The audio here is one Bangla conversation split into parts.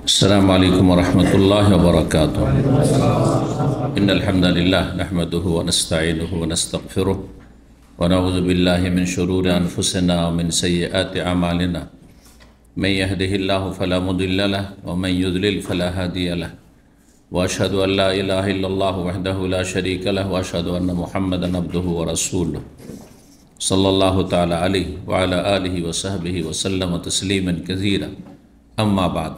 अस्सलामु अलैकुम वरहमतुल्लाहि वबरकातुहू। इन्नल हम्दलिल्लाह नहमदुहु व नस्तईनुहु व नस्तगफिरुह व नऊज़ु बिल्लाहि मिन शुरूरि अनफुसिना व मिन सय्यिआति अमालिना। मन यहदिहिल्लाहु फला मुदिल्ल लहु व मन युद्लिल फला हादिय लहु व अशहदु अन ला इलाहा इल्लल्लाहु वहदहु ला शरीका लहु व अशहदु अन्न मुहम्मदन अब्दुहु व रसूलुहु सल्लल्लाहु तआला अलैहि व अला आलिहि व सहबिहि व सल्लम तस्लीमन कसीरा। अम्मा बाद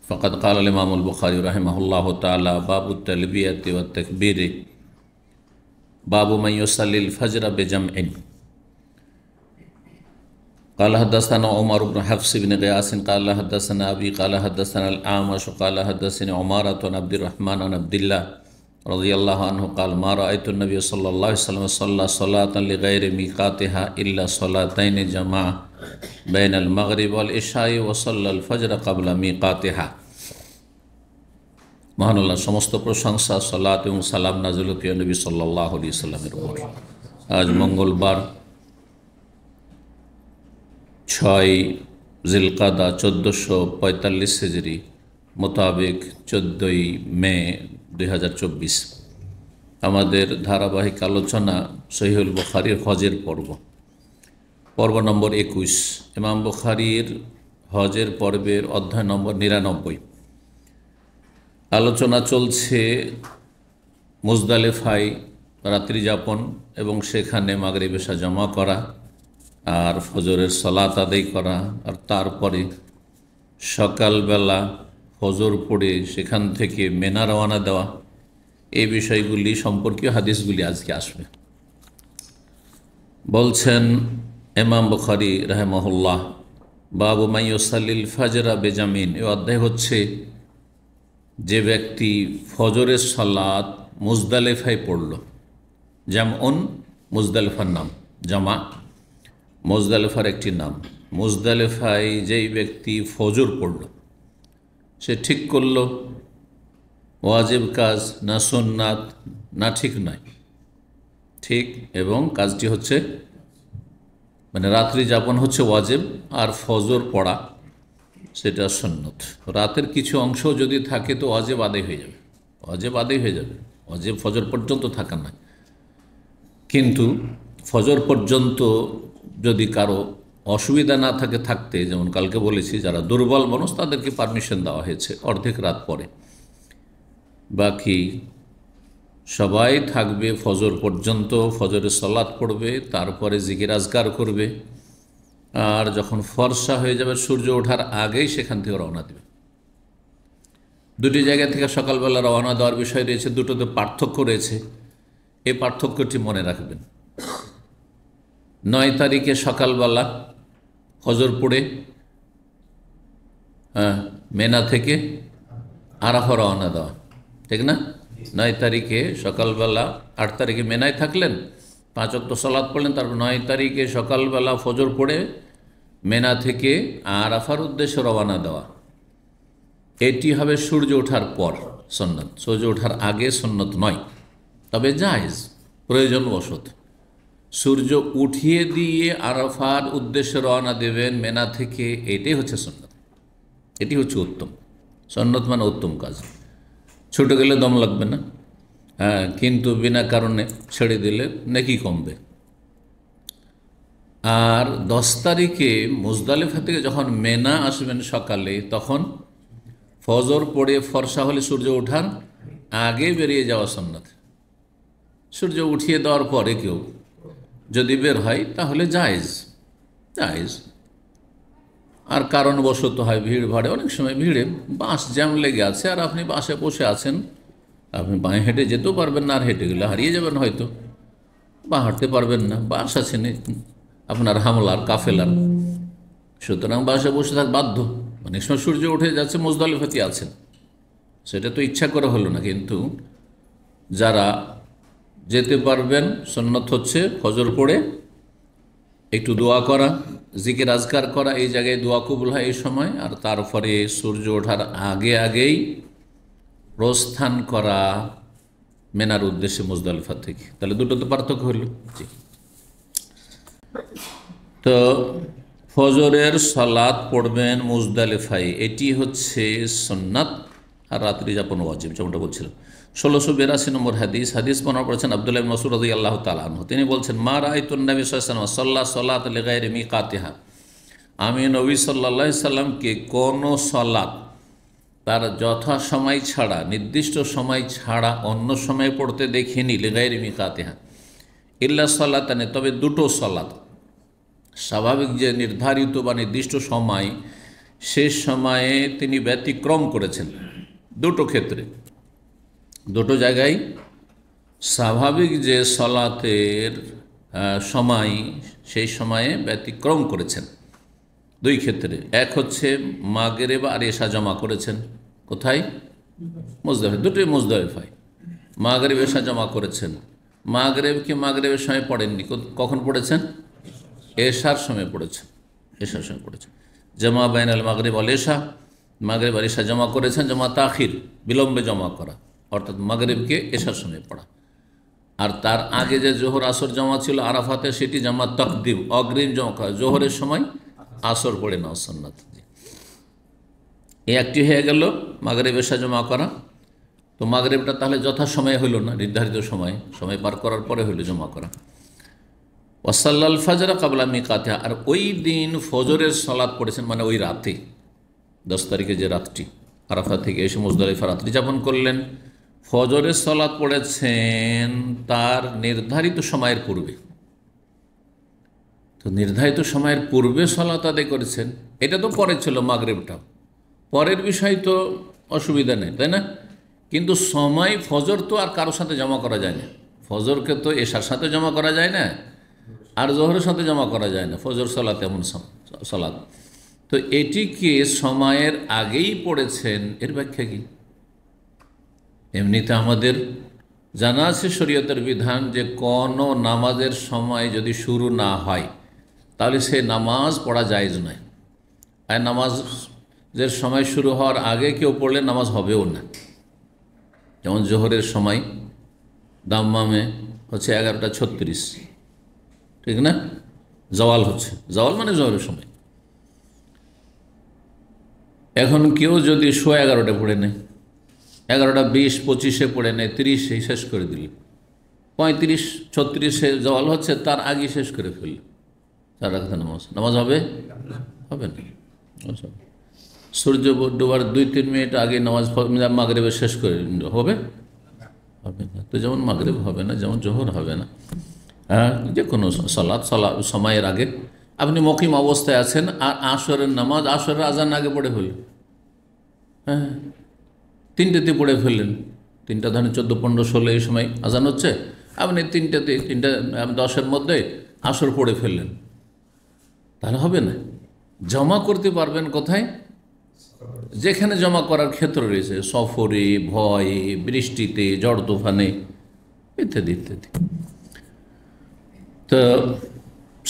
फ़क़द क़ाल इमामुल बुख़ारी रहमहुल्लाहु तआला बाबु तलबियति व तकबीर बाबु मन युसल्लिल फ़ज्र बिजमइन। क़ाल हद्दसना उमर इब्न हफ़्स इब्न ग़ियास क़ाल हद्दसना अबी क़ाल हद्दसना अल-आमश क़ाल हद्दसनी उमारत अन अब्दुर्रहमान अन अब्दिल्लाह रज़ियल्लाहु अन्हु क़ाल मा रअयतु नबी सल्लल्लाहु अलैहि वसल्लम सल्ला सलातन लिग़ैरि मीक़ातिहा इल्ला सलातैन जमा बैनल मग़रिब वल इशाई व सल्लल फ़ज्र क़ब्ल मीक़ातिहा। মহান আল্লাহ সমস্ত প্রশংসা সালাত এবং সালাম নাযিল প্রিয় নবী সাল্লাল্লাহু আলাইহি ওয়াসাল্লামের উপর। আজ মঙ্গলবার 6 জিলকাদা 1445 হিজরি মোতাবেক 14 মে 2024। আমাদের ধারাবাহিক আলোচনা সহিহুল বুখারীর হজের পর্ব নম্বর 21। ইমাম বুখারীর হজের পর্বের অধ্যায় নম্বর 99। আলোচনা চলছে মুজদালিফায় রাত্রি যাপন এবং সেখানে মাগরিব এশা জমা করা আর ফজরের সালাত আদায় করা, আর তারপরে সকালবেলা ফজর পড়ে সেখান থেকে মিনা রওনা দেওয়া। এই বিষয়গুলি সম্পর্কীয় হাদিসগুলি আজকে আসবে। বলছেন ইমাম বুখারী রাহিমাহুল্লাহ, বাবু মান ইউসাল্লিল ফাজরা বিজামিন। এই অধ্যায় হচ্ছে যে ব্যক্তি ফজরের সালাত মুজদালিফায় পড়ল। জামউন মুজদালিফার নাম, জামা মুজদালিফার একটি নাম। মুজদালিফায় যেই ব্যক্তি ফজর পড়ল সে ঠিক করল ওয়াজিব কাজ না সুন্নাত না ঠিক নয়, ঠিক এবং কাজটি হচ্ছে মানে রাত্রি যাপন হচ্ছে ওয়াজিব আর ফজর পড়া সেটা সুন্নত। রাতের কিছু অংশ যদি থাকে তো ওয়াজিব আদায় হয়ে যাবে, ওয়াজিব আদায় হয়ে যাবে, ওয়াজিব ফজর পর্যন্ত থাকা নয়। কিন্তু ফজর পর্যন্ত যদি কারো অসুবিধা না থাকে থাকতে, যেমন কালকে বলেছি যারা দুর্বল মানুষ তাদেরকে পারমিশন দেওয়া হয়েছে অর্ধেক রাত পরে, বাকি সবাই থাকবে ফজর পর্যন্ত, ফজরের সালাত পড়বে, তারপরে জিকির আজকার করবে, আর যখন ফর্সা হয়ে যাবে সূর্য ওঠার আগেই সেখান থেকে রওনা দেবে। দুটি জায়গা থেকে সকালবেলা রওনা দেওয়ার বিষয় রয়েছে, দুটোতে পার্থক্য রয়েছে। এই পার্থক্যটি মনে রাখবেন। 9 তারিখে সকালবেলা ফজর পড়ে মেনা থেকে আরাফা রওনা দেওয়া, ঠিক না? 9 তারিখে সকালবেলা, 8 তারিখে মেনায় থাকলেন, 5 ওয়াক্ত সালাত পড়লেন, তারপর 9 তারিখে সকালবেলা ফজর পড়ে মেনা থেকে আরাফার উদ্দেশ্যে রওনা দেওয়া। এটি হবে সূর্য ওঠার পর সুন্নত, সূর্য ওঠার আগে সুন্নত নয়, তবে জায়েজ প্রয়োজনবশত। সূর্য উঠিয়ে দিয়ে আরাফার উদ্দেশ্যে রওনা দেবেন মেনা থেকে, এটাই হচ্ছে সুন্নত, এটি হচ্ছে উত্তম। সুন্নত মানে উত্তম কাজ। ছুটে গেলে দম লাগবে না, কিন্তু বিনা কারণে ছেড়ে দিলে নেকি কমবে। আর 10 তারিখে মুজদালিফা থেকে যখন মেনা আসবেন সকালে, তখন ফজর পড়ে ফর্সা হলে সূর্য ওঠার আগে বেরিয়ে যাওয়া সুন্নাত। সূর্য উঠিয়ে দেওয়ার পরে কেউ যদি বের হয় তাহলে জায়েজ, জায়েজ। আর কারণবশত হয় ভিড় ভাড়ে, অনেক সময় ভিড়ে বাস জ্যাম লেগে আছে আর আপনি বাসে বসে আছেন, আপনি বাঁয়ে হেঁটে যেতেও পারবেন না, আর হেঁটে গেলে হারিয়ে যাবেন হয়তো, বা হাঁটতে পারবেন না, বাস আছেন আপনার হামলার কাফেলার, সুতরাং বাসে বসে থাক বাধ্য। অনেক সময় সূর্য উঠে যাচ্ছে, মুজদালিফাতে আছেন, সেটা তো ইচ্ছা করে হলো না। কিন্তু যারা যেতে পারবেন, সুন্নত হচ্ছে ফজর পড়ে একটু দোয়া করা, জিকির আজকার করা, এই জায়গায় দোয়া কবুল হয় এই সময়, আর তারপরে সূর্য ওঠার আগেই প্রস্থান করা মেনার উদ্দেশ্যে মুজদালিফা থেকে। তাহলে দুটো তো পার্থক্য হলো। জি, তো ফজরের সালাত পড়বেন মুজদালিফায়, এটি হচ্ছে সুন্নাত, আর রাত্রি যাপন ওয়াজিব, যেমনটা বলছিলাম। 1682 নম্বর হাদিস বর্ণনা করেছেন আব্দুল্লাহ ইবনে মাসউদ রাদিয়াল্লাহু তাআলা আনহু। তিনি বলছেন, মা রাআইতুন নবী সাল্লাল্লাহু আলাইহি ওয়াসাল্লাম সাল্লাত লিগাইরি মিকাতিহা, আমি নবী সাল্লাল্লাহু আলাইহি সাল্লামকে কোনো সালাত তার যথা সময় ছাড়া, নির্দিষ্ট সময় ছাড়া অন্য সময় পড়তে দেখিনি, লিগাইরি মিকাতিহা ইল্লা সালাতানে, তবে দুটো সালাত, স্বাভাবিক যে নির্ধারিত বা নির্দিষ্ট সময়, শেষ সময়ে তিনি ব্যতিক্রম করেছেন দুটো ক্ষেত্রে, দুটো জায়গায় স্বাভাবিক যে সালাতের সময়, সেই সময়ে ব্যতিক্রম করেছেন দুই ক্ষেত্রে। এক হচ্ছে মাগরিব আর এশা জমা করেছেন কোথায়? মুজদালিফা, দুটোই মুজদালিফায় মাগরিব এশা জমা করেছেন। মাগরিবকে মাগরিবের সময় পড়েননি, কখন পড়েছেন? এশার সময় পড়েছেন, এশার সময় পড়েছেন। জামা বাইনাল মাগরিব ওয়াল এশা, মাগরিব আর এশা জমা করেছেন। জামা তাখির, বিলম্বে জমা করা, অর্থাৎ মাগরিবকে এশার সময় পড়া। আর তার আগে যে জোহর আসর জমা ছিল আরাফাতে, সেটি জামা তাকদিম, অগ্রিম জমা করা, জোহরের সময় আসর পড়ে নেওয়া সুন্নাত। এই একটি হয়ে গেল মাগরিব এশা জমা করা। তো মাগরিবটা তাহলে যথাসময়ে হইল না, নির্ধারিত সময় পার করার পরে হইল জমা করা। ওয়াসাল্লাল ফাজরা কাবলা মিকাতিহা, আর ওই দিন ফজরের সালাত পড়েছেন, মানে ওই রাতে, 10 তারিখে যে রাতটি, আরাফা থেকে এসে মুজদালিফা রাত্রি যাপন করলেন, ফজরের সালাত পড়েছেন তার নির্ধারিত সময়ের পূর্বে। তো নির্ধারিত সময়ের পূর্বে সালাত আদায় করেছেন, এটা তো পরে ছিল, মাগরিবটা পরের বিষয়, তো অসুবিধা নেই, তাই না? কিন্তু সময়, ফজর তো আর কারোর সাথে জমা করা যায় না, ফজরকে তো এশার সাথে জমা করা যায় না, আর জোহরের সাথে জমা করা যায় না, ফজর সালাত এমন সালাত। তো এটিকে সময়ের আগেই পড়েছেন, এর ব্যাখ্যা কি? এমনিতে আমাদের জানা আছে শরীয়তের বিধান যে কোনো নামাজের সময় যদি শুরু না হয় তাহলে সে নামাজ পড়া জায়েজ নয়। আর নামাজের সময় শুরু হওয়ার আগে কেউ পড়লে নামাজ হবেও না। যেমন জোহরের সময় দাম্মামে হচ্ছে 11:36, ঠিক না? জওয়াল হচ্ছে, জওয়াল মানে জোহরের সময়। এখন কেউ যদি 11:15 পড়ে নেয়, 11:20, 25 পড়ে নেয়, 30 শেষ করে দিল, 35, 36 জওয়াল হচ্ছে, তার আগে শেষ করে ফেলল, 4 রাকাত নামাজ হবে? হবে না। সূর্য ডোবার 2-3 মিনিট আগে নামাজ মাগরিবের শেষ করে হবে? হবে না। তো যেমন মাগরিব হবে না, যেমন জোহর হবে না, হ্যাঁ, যে কোনো সালাত সময়ের আগে। আপনি মকিম অবস্থায় আছেন আর আসরের নামাজ, আসরের আজান আগে পড়ে ফেললেন, হ্যাঁ, 3টেতে পড়ে ফেললেন, 3টা ধরেন 14, 15, 16 এই সময় আজান হচ্ছে, আপনি 3:10 মধ্যে আসর পড়ে ফেললেন, তাহলে হবে না। জমা করতে পারবেন কোথায়? যেখানে জমা করার ক্ষেত্র রয়েছে, সফরে, ভয়ে, বৃষ্টিতে, ঝড় তুফানে, ইত্যাদি ইত্যাদি। তো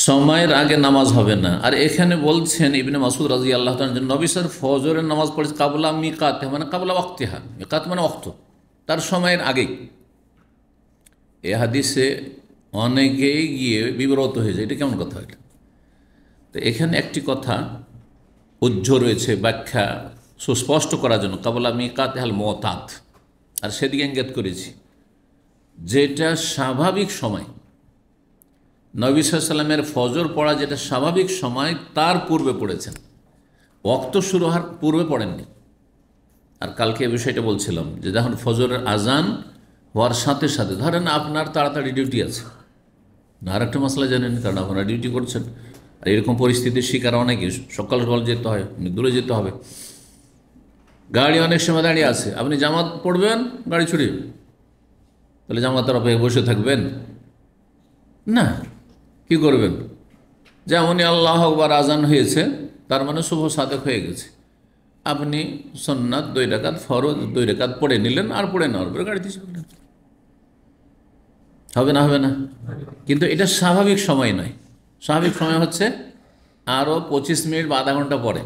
সময়ের আগে নামাজ হবে না। আর এখানে বলছেন ইবনে মাসউদ রাদিয়াল্লাহু তাআলা, নবী স্যার ফজরের নামাজ পড়েছে কাবলা মিকাত, মানে কাবলা ওয়াক্তিহা, মিকাত মানে ওয়াক্ত, তার সময়ের আগেই। এ হাদিসে অনেকেই গিয়ে বিব্রত হয়ে যায়, এটা কেমন কথা এটা? তো এখানে একটি কথা উজ্জ্ব রয়েছে ব্যাখ্যা সুস্পষ্ট করার জন্য, কাবলা মিকাত হাল মুতাদ, আর সেদিকে ইঙ্গিত করেছি, যেটা স্বাভাবিক সময়, নবী সাল্লাল্লাহু আলাইহি ওয়াসাল্লামের ফজর পড়া যেটা স্বাভাবিক সময়, তার পূর্বে পড়েছেন, ওয়াক্ত শুরু হওয়ার পূর্বে পড়েননি। আর কালকে এই বিষয়টা বলছিলাম যে যখন ফজরের আজান হওয়ার সাথে সাথে, ধরেন আপনার তাড়াতাড়ি ডিউটি আছে না, আর একটা মশলা জানেন, কারণ আপনারা ডিউটি করছেন, আর এরকম পরিস্থিতির শিকার অনেকে, সকাল সকাল যেতে হয়, দূরে যেতে হবে, গাড়ি অনেক সময় দাঁড়িয়ে আছে, আপনি জামাত পড়বেন, গাড়ি ছুটে, তাহলে জামাতের অপেক্ষায় বসে থাকবেন না, কি করবেন? যেমনই আল্লাহু আকবার আজান হয়েছে, তার মানে শুভ সাদেক হয়ে গেছে, আপনি সুন্নাত 2 রাকাত, ফরজ 2 রাকাত পড়ে নিলেন, আর পড়ে নেওয়ার পরে গাড়িতে চললেন, হবে না? হবে না। কিন্তু এটা স্বাভাবিক সময় নয়। স্বাভাবিক সময় হচ্ছে আরও 25 মিনিট বা আধা ঘন্টা পরে,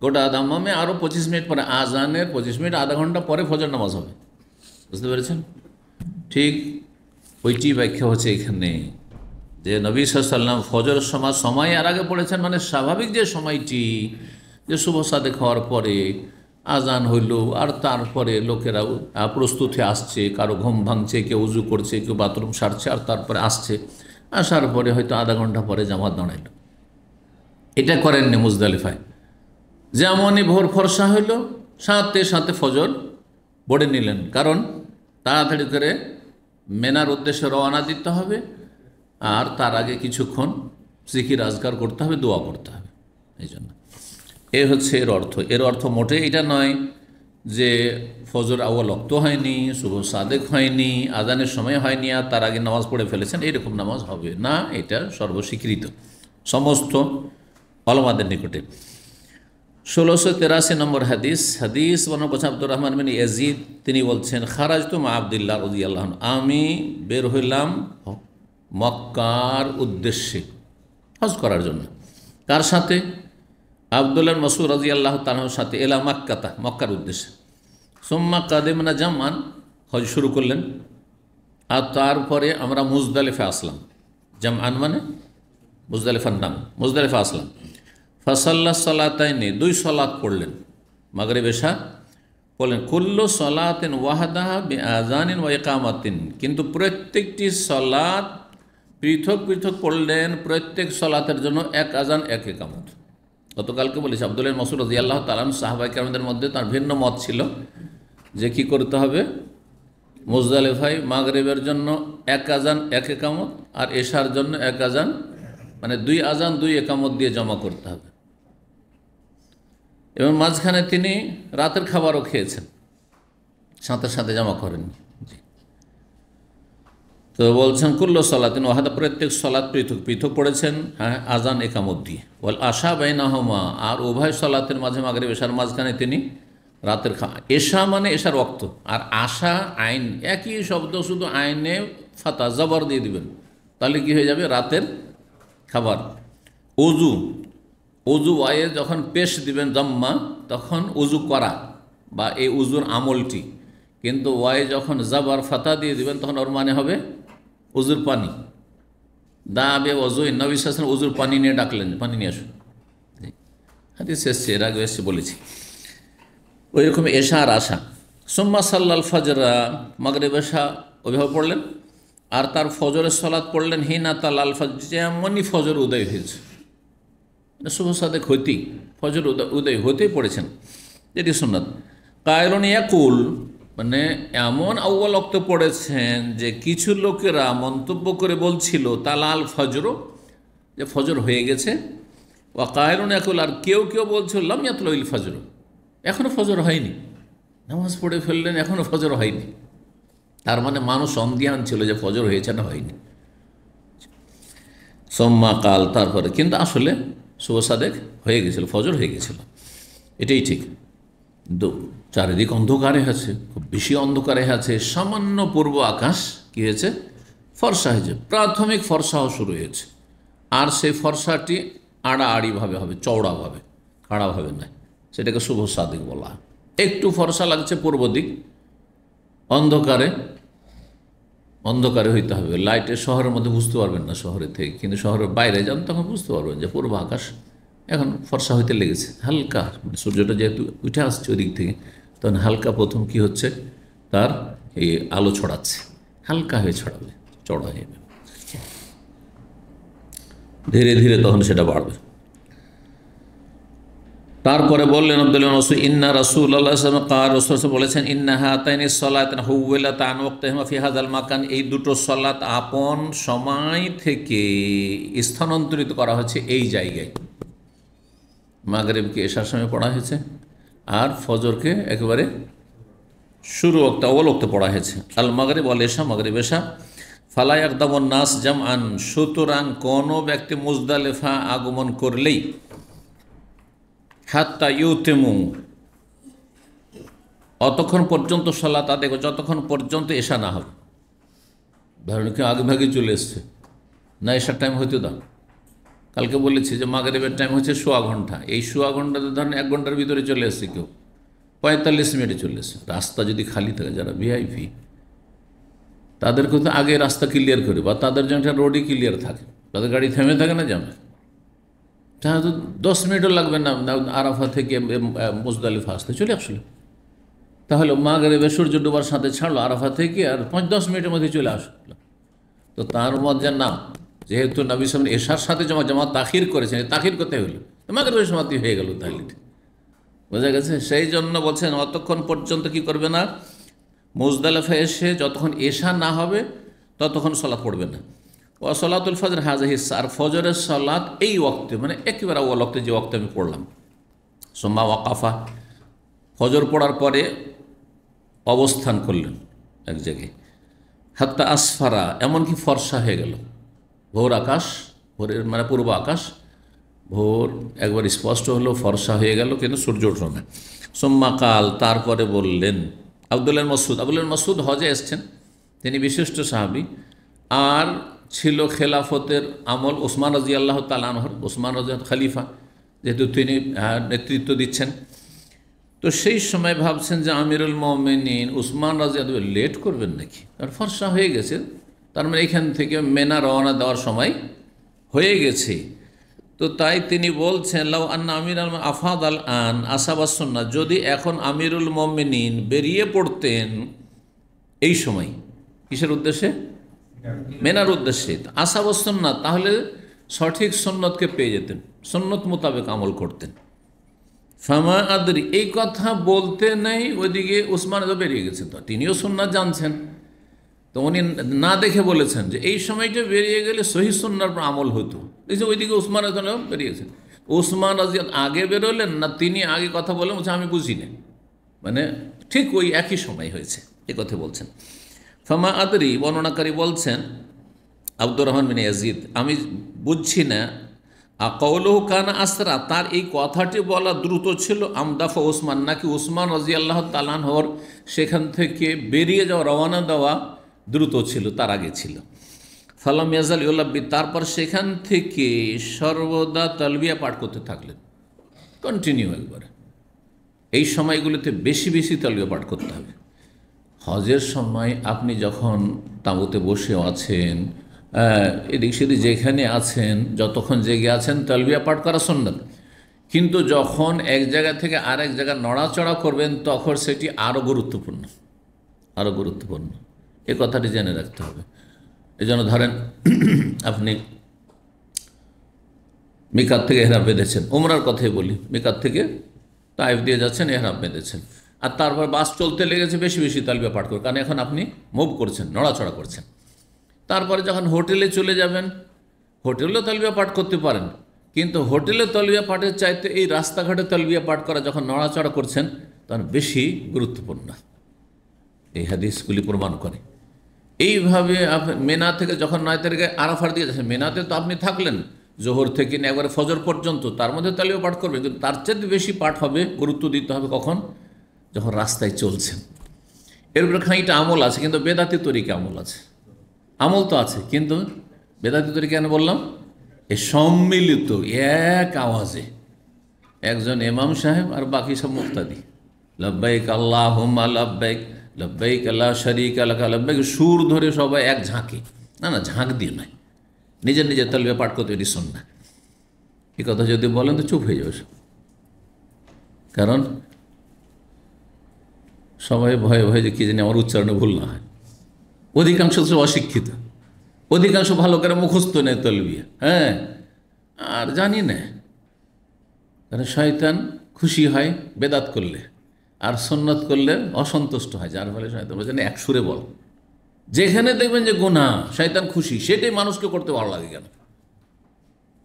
গোটা দাম্মামে আরও 25 মিনিট পরে, আজানের 25 মিনিট আধা ঘন্টা পরে ফজর নামাজ হবে। বুঝতে পেরেছেন? ঠিক ওইটি ব্যাখ্যা হচ্ছে এখানে, যে নবী সাল্লাল্লাহু আলাইহি ওয়াসাল্লাম ফজর সময় আর আগে পড়েছেন, মানে স্বাভাবিক যে সময়টি, যে শুভ সাদেক হওয়ার পরে আজান হইল আর তারপরে লোকেরা প্রস্তুত হয়ে আসছে, কারো ঘুম ভাঙছে, কেউ উজু করছে, কেউ বাথরুম সারছে, আর তারপরে আসছে, আসার পরে হয়তো আধা ঘন্টা পরে জামাত দাঁড়াইল। এটা করেননি মুজদালিফায়। যেমনই ভোর ফর্সা হইল সাথে সাথে ফজর পড়ে নিলেন, কারণ তাড়াতাড়ি করে মেনার উদ্দেশ্যে রওনা দিতে হবে, আর তার আগে কিছুক্ষণ জিকির আজকার করতে হবে, দোয়া করতে হবে। এই জন্য এ হচ্ছে এর অর্থ। এর অর্থ মোটে এটা নয় যে ফজর আউয়াল ওয়াক্ত হয়নি, শুভ সাদেক হয়নি, আজানের সময় হয়নি, আর তার আগে নামাজ পড়ে ফেলেছেন, এইরকম নামাজ হবে না। এটা সর্বস্বীকৃত সমস্ত ওলামাদের নিকটে। 1683 নম্বর হাদিস বর্ণনা করছেন আব্দুর রহমান বিন ইয়াজিদ, তিনি বলছেন, খারাজতু মা আব্দুল্লাহ রাদিয়াল্লাহু আনহু, আমি বের হইলাম মক্কার উদ্দেশ্যে হজ করার জন্য। কার সাথে? আব্দুল্লাহ মাসউদ রাদিয়াল্লাহু তাআলার সাথে। এলা মাক্কাতা, মক্কার উদ্দেশ্যে। সুম্মা কাদিমনা জামান, হজ শুরু করলেন, আর তারপরে আমরা মুজদালিফা আসলাম। জামআন মানে মুজদালিফার নাম, মুজদালিফা আসলাম। ফাসাল্লা সালাতাইনি, 2 সালাত পড়লেন, মাগরিব এশা পড়লেন। কুল্লু সালাতিন ওয়াহদাহা বিআযানিন ওয়া ইকামাতিন, কিন্তু প্রত্যেকটি সালাত পৃথক পৃথক পড়লেন, প্রত্যেক সালাতের জন্য এক আযান এক ইকামত। গতকালকে বলেছি আব্দুল্লাহ মাসউদ রাদিয়াল্লাহু তাআলা সাহাবায়ে কেরামদের মধ্যে তার ভিন্ন মত ছিল যে কি করতে হবে, মুজদালিফায় মাগরিবের জন্য এক আযান এক ইকামত, আর এশার জন্য এক আযান, মানে 2 আযান 2 ইকামত দিয়ে জমা করতে হবে। এবং মাঝখানে তিনি রাতের খাবারও খেয়েছেন, সাথে সাথে জমা করেননি। তো বলছেন কুল্লু সালাতিন ওয়াহাদা, প্রত্যেক সালাত পৃথক পৃথক পড়েছেন, হ্যাঁ, আজান একামত দিয়ে। ওয়াল আশা বাইনাহুমা, আর উভয় সালাতের মাঝে মাগরিব এশার মাঝখানে তিনি রাতের এশা মানে এশার ওয়াক্ত, আর আশা আইন একই শব্দ, শুধু আইনে ফাতা জবর দিয়ে দিবেন, তাহলে কি হয়ে যাবে, রাতের খাবার। উজু ওয়ায়ে যখন পেশ দিবেন জম্মা, তখন উজু করা বা এই উজুর আমলটি, কিন্তু ওয়ায়ে যখন জাবার ফাতা দিয়ে দিবেন তখন ওর মানে হবে উজুর পানি। দা আবে ওজুই, নবী সাল্লাল্লাহু আলাইহি ওয়াসাল্লাম উজুর পানি নিয়ে ডাকলেন, পানি নিয়ে আসুন। হাদিস এসছে, এর আগে এসছে বলেছি। ওই রকম এশা আর আশা। সুম্মা সাল্লাল ফজরা, মাগরিব এশা ওইভাবে পড়লেন, আর তার ফজরের সালাত পড়লেন হিনা তাল আল ফজর, যেমনই ফজর উদয় হয়েছে, শুভ সাদেক হইতেই ফজর উদয় হতেই পড়েছেন, যেটি সুন্নাত। কায়রুন ইয়াকুল, মানে এমন আউয়াল ওয়াক্ত পড়েছেন যে কিছু লোকেরা মন্তব্য করে বলছিল তালাল ফজর, যে ফজর হয়ে গেছে। ওয়া কায়রুন ইয়াকুল, আর কেউ কেউ বলছিল লাম ইয়াতলাইল ফজর, এখনও ফজর হয়নি, নামাজ পড়ে ফেললেন, এখনও ফজর হয়নি। তার মানে মানুষ সন্দিহান ছিল যে ফজর হয়েছে না হয়নি। সোম্মা কাল, তারপরে কিন্তু আসলে শুভ সাদেক হয়ে গেছিল, ফজর হয়ে গেছিল, এটাই ঠিক। চারিদিক অন্ধকারে আছে, খুব বেশি অন্ধকারে আছে, সামান্য পূর্ব আকাশ কী হয়েছে, ফর্সা হয়েছে, প্রাথমিক ফর্সাও শুরু হয়েছে। আর সেই ফর্সাটি আড়াআড়িভাবে হবে, চওড়াভাবে, খাড়াভাবে নয়, সেটাকে শুভ সাদেক বলা হয়। একটু ফর্সা লাগছে পূর্ব দিক, অন্ধকারে হইতে হবে, লাইটে শহরের মধ্যে বুঝতে পারবেন না শহরের থেকে, কিন্তু শহরের বাইরে যান তখন বুঝতে পারবেন যে পূর্ব আকাশ এখন ফর্সা হইতে লেগেছে, হালকা, মানে সূর্যটা যেহেতু উঠে আসছে ওই দিক থেকে, তখন হালকা প্রথম কি হচ্ছে, তার এই আলো ছড়াচ্ছে, হালকা হয়ে ছড়াবে, চড়া হয়ে যাবে, ধীরে ধীরে তখন সেটা বাড়বে। তারপরে বললেন আব্দুল্লাহ মাসউদ, ইন্না রাসূলুল্লাহ সাল্লাল্লাহু আলাইহি ওয়াসাল্লাম বলেছেন, ইন্না হাতাইনি সালাতান হুওয়ালাতা আন ওয়াক্তিহিমা ফি হাযাল মাকান, এই দুটো সালাত আপন সময় থেকে স্থানান্তরিত করা হয়েছে এই জায়গায়। মাগরিবকে এশার সময় পড়া হয়েছে, আর ফজরকে একেবারে শুরু ওয়াক্ত, আউয়াল ওয়াক্তে পড়া হয়েছে। আল মাগরিব ওয়াল এশা, মাগরিব এশা। ফালা ইয়াকদামুন নাস জামআন, সুতরাং কোনো ব্যক্তি মুজদালিফা আগমন করলেই হাত্তা ইউতিমু, অতক্ষণ পর্যন্ত সালাত আদায় করে, যতক্ষণ পর্যন্ত এশা না হবে। ধরেন কেউ আগে ভাগে চলে এসছে না, এশার টাইম হইতে দাও, কালকে বলেছি যে মাগরিবের টাইম হচ্ছে সোয়া ঘন্টা, এই সোয়া ঘন্টাতে ধরেন 1 ঘন্টার ভিতরে চলে এসছে, কেউ 45 মিনিটে চলে এসছে। রাস্তা যদি খালি থাকে, যারা ভিআইপি তাদেরকে তো আগে রাস্তা ক্লিয়ার করে, বা তাদের জন্য একটা রোডই ক্লিয়ার থাকে, তাদের গাড়ি থেমে থাকে না যাবে, তাহলে তো 10 মিনিটও লাগবে না আরাফা থেকে মুজদালিফা আসতে, চলে আসলো। তাহলে মাগরিবে সূর্য ডোবার সাথে ছাড়লো আরাফা থেকে, আর 5-10 মিনিটের মধ্যে চলে আসলো। তো তার মধ্যে নাম, যেহেতু নবী সাল্লাল্লাহু আলাইহি ওয়াসাল্লাম এশার সাথে জামাত তাখির করেছেন, তাখির করতে হইল, মাগরিবের সময়ই হয়ে গেল, তাহলে বোঝা গেছে। সেই জন্য বলছেন অতক্ষণ পর্যন্ত কি করবে না, মুজদালিফা এসে যতক্ষণ এশা না হবে ততক্ষণ সালাত পড়বে না। ও সালাতুল ফজর হাযিহি, আর ফজরের সালাত এই ওয়াক্তে, মানে একেবারে ওয়াল ওয়াক্তে, যে ওয়াক্তে আমি পড়লাম। সুম্মা ওয়াকাফা, ফজর পড়ার পরে অবস্থান করলেন এক জায়গায়, হাত্তা আসফারা, এমনকি ফর্সা হয়ে গেল ভোর আকাশ, ভোরের মানে পূর্ব আকাশ, ভোর একবার স্পষ্ট হলো, ফর্সা হয়ে গেল, কিন্তু সূর্য উঠল না। সুম্মা কাল, তারপরে বললেন, আব্দুল্লাহ মাসউদ হজে এসছেন, তিনি বিশিষ্ট সাহাবী, আর ছিল খেলাফতের আমল ওসমান রাদিয়াল্লাহু তাআলা আনহুর, ওসমান রাদিয়াল্লাহু খলিফা, যেহেতু তিনি নেতৃত্ব দিচ্ছেন। তো সেই সময় ভাবছেন যে আমিরুল মুমিনিন উসমান রাদিয়াল্লাহু লেট করবেন নাকি, কারণ ফর্সা হয়ে গেছে, তার মানে এখান থেকে মেনা রওনা দেওয়ার সময় হয়ে গেছে। তো তাই তিনি বলছেন, লাউ আন্না আমির আল আফাদ আল আন আসাবাস সুন্নাহ, যদি এখন আমিরুল মুমিনিন বেরিয়ে পড়তেন এই সময়, কিসের উদ্দেশ্যে, মেনার উদ্দেশ্যে, আসাবাস সুন্নাহ, তাহলে সঠিক সুন্নতকে পেয়ে যেতেন, সুন্নত মোতাবেক আমল করতেন। ফামা আদরি, এই কথা বলতে নেই, ওইদিকে উসমান তো বেরিয়ে গেছেন, তো তিনিও সুন্নাত জানছেন, তো উনি না দেখে বলেছেন যে এই সময়টা বেরিয়ে গেলে সহি সুন্নার আমল হতো। এই যে ওইদিকে উসমান বেরিয়েছেন, উসমান রাদিয়াল্লাহু আগে বেরোলেন না তিনি আগে কথা বললেন, বলছে আমি বুঝি না, মানে ঠিক ওই একই সময় হয়েছে, এ কথা বলছেন। ফামা আদরি, বর্ণনাকারী বলছেন আব্দুর রহমান বিন ইয়াজিদ, আমি বুঝছি না, কওলুহু কানা আসরা, তার এই কথাটি বলা দ্রুত ছিল, আমদাফা ওসমান, নাকি উসমান রাদিয়াল্লাহু তাআলা আনহুর সেখান থেকে বেরিয়ে যাওয়া, রওনা দেওয়া দ্রুত ছিল, তার আগে ছিল। ফালাম ইয়াজাল ইউলাব্বি, তারপর সেখান থেকে সর্বদা তালবিয়া পাঠ করতে থাকলেন, কন্টিনিউ একবারে। এই সময়গুলোতে বেশি বেশি তালবিয়া পাঠ করতে হবে। হজের সময় আপনি যখন তাঁবুতে বসে আছেন, এদিক সেদিক যেখানে আছেন, যতক্ষণ জেগে আছেন তালবিয়া পাঠ করা সুন্নাত, কিন্তু যখন এক জায়গা থেকে আরেক জায়গা নড়াচড়া করবেন তখন সেটি আরও গুরুত্বপূর্ণ, আরও গুরুত্বপূর্ণ, এ কথাটি জেনে রাখতে হবে। এই জন্য ধরেন আপনি মিকাত থেকে এহরাম বেঁধেছেন, উমরার কথাই বলি, মিকাত থেকে তাইফ দিয়ে যাচ্ছেন, এহরাম বেঁধেছেন, আর তারপর বাস চলতে লেগেছে, বেশি বেশি তালবিয়া পাঠ করে, কারণ এখন আপনি মুভ করছেন, নড়াচড়া করছেন। তারপরে যখন হোটেলে চলে যাবেন, হোটেলেও তালবিয়া পাঠ করতে পারেন, কিন্তু হোটেলে তালবিয়া পাঠের চাইতে এই রাস্তাঘাটে তালবিয়া পাঠ করা, যখন নড়াচড়া করছেন, তখন বেশি গুরুত্বপূর্ণ, এই হাদিসগুলি প্রমাণ করে। এইভাবে মেনা থেকে যখন 9 তারিখে আরাফার দিয়ে যাচ্ছেন, মেনাতে তো আপনি থাকলেন জোহর থেকে নিয়ে একবারে ফজর পর্যন্ত, তার মধ্যে তালিও পাঠ করবেন, কিন্তু তার চাইতে বেশি পাঠ হবে, গুরুত্ব দিতে হবে কখন, যখন রাস্তায় চলছেন। এর উপরে খানিকটা আমল আছে, কিন্তু বেদাতি তরিকা আমল আছে, আমল তো আছে, কিন্তু বেদাতি তরিকা কেন বললাম, এ সম্মিলিত এক আওয়াজে, একজন ইমাম সাহেব আর বাকি সব মুক্তাদি, লব্বাইক আল্লাহুম্মা লব্বাইক, লব্বাইক লা শারীকা লাকা লব্বাইক, সুর ধরে সবাই এক ঝাঁকে, না না ঝাঁক দিয়ে নয়, নিজের নিজের তালবিয়া পাঠ করতে, এটি সুন্নাহ। এই কথা যদি বলেন তো চুপ হয়ে যাবে, কারণ সবাই ভয়ে ভয়ে যে কি জানি আমার উচ্চারণে ভুল না হয়। অধিকাংশ অশিক্ষিত, অধিকাংশ ভালো করে মুখস্থ নেয় তালবিয়া, হ্যাঁ, আর জানি না, কারণ শয়তান খুশি হয় বেদাত করলে, আর সুন্নাত করলে অসন্তুষ্ট হয়, যার ফলে শয়তান বলছেন এক সুরে বল, যেখানে দেখবেন যে গুনাহ শয়তান খুশি, সেটাই মানুষকে করতে ভালো লাগে। কেন,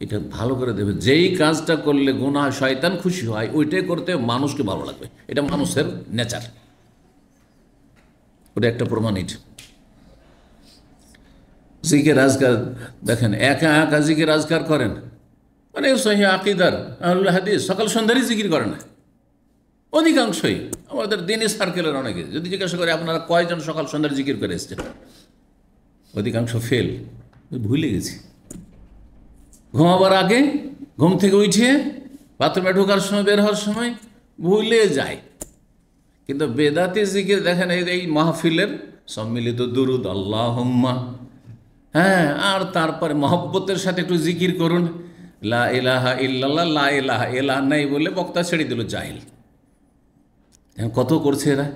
এটা ভালো করে দেবে, যেই কাজটা করলে গুনাহ শয়তান খুশি হয়, ওইটাই করতে মানুষকে ভালো লাগবে, এটা মানুষের নেচার, ওটা একটা প্রমাণিত। জিকির আজকার দেখেন, একা একা জিকির আজকার করেন, মানে সহি আকিদার আহলুল হাদিস সকাল সন্ধ্যারই জিকির করে না, অধিকাংশই আমাদের দিনই সার্কেলের অনেকে যদি জিজ্ঞাসা করে আপনারা কয়জন সকাল সন্ধ্যার জিকির করে এসছেন, অধিকাংশ ফেল, ভুলে গেছি। ঘুমাবার আগে, ঘুম থেকে উঠে বাথরুমে ঢোকার সময়, বের হওয়ার সময় ভুলে যায়। কিন্তু বেদাতি জিকির দেখেন, এই মাহফিলের সম্মিলিত দুরুদ, আল্লাহুম্মা হ্যাঁ, আর তারপরে মহব্বতের সাথে একটু জিকির করুন, লা ইলাহা ইল্লাল্লাহ, লা ইলাহা ইলাহা নাই বলে বক্তা ছেড়ে দিল জাহিল। কত করছে এরা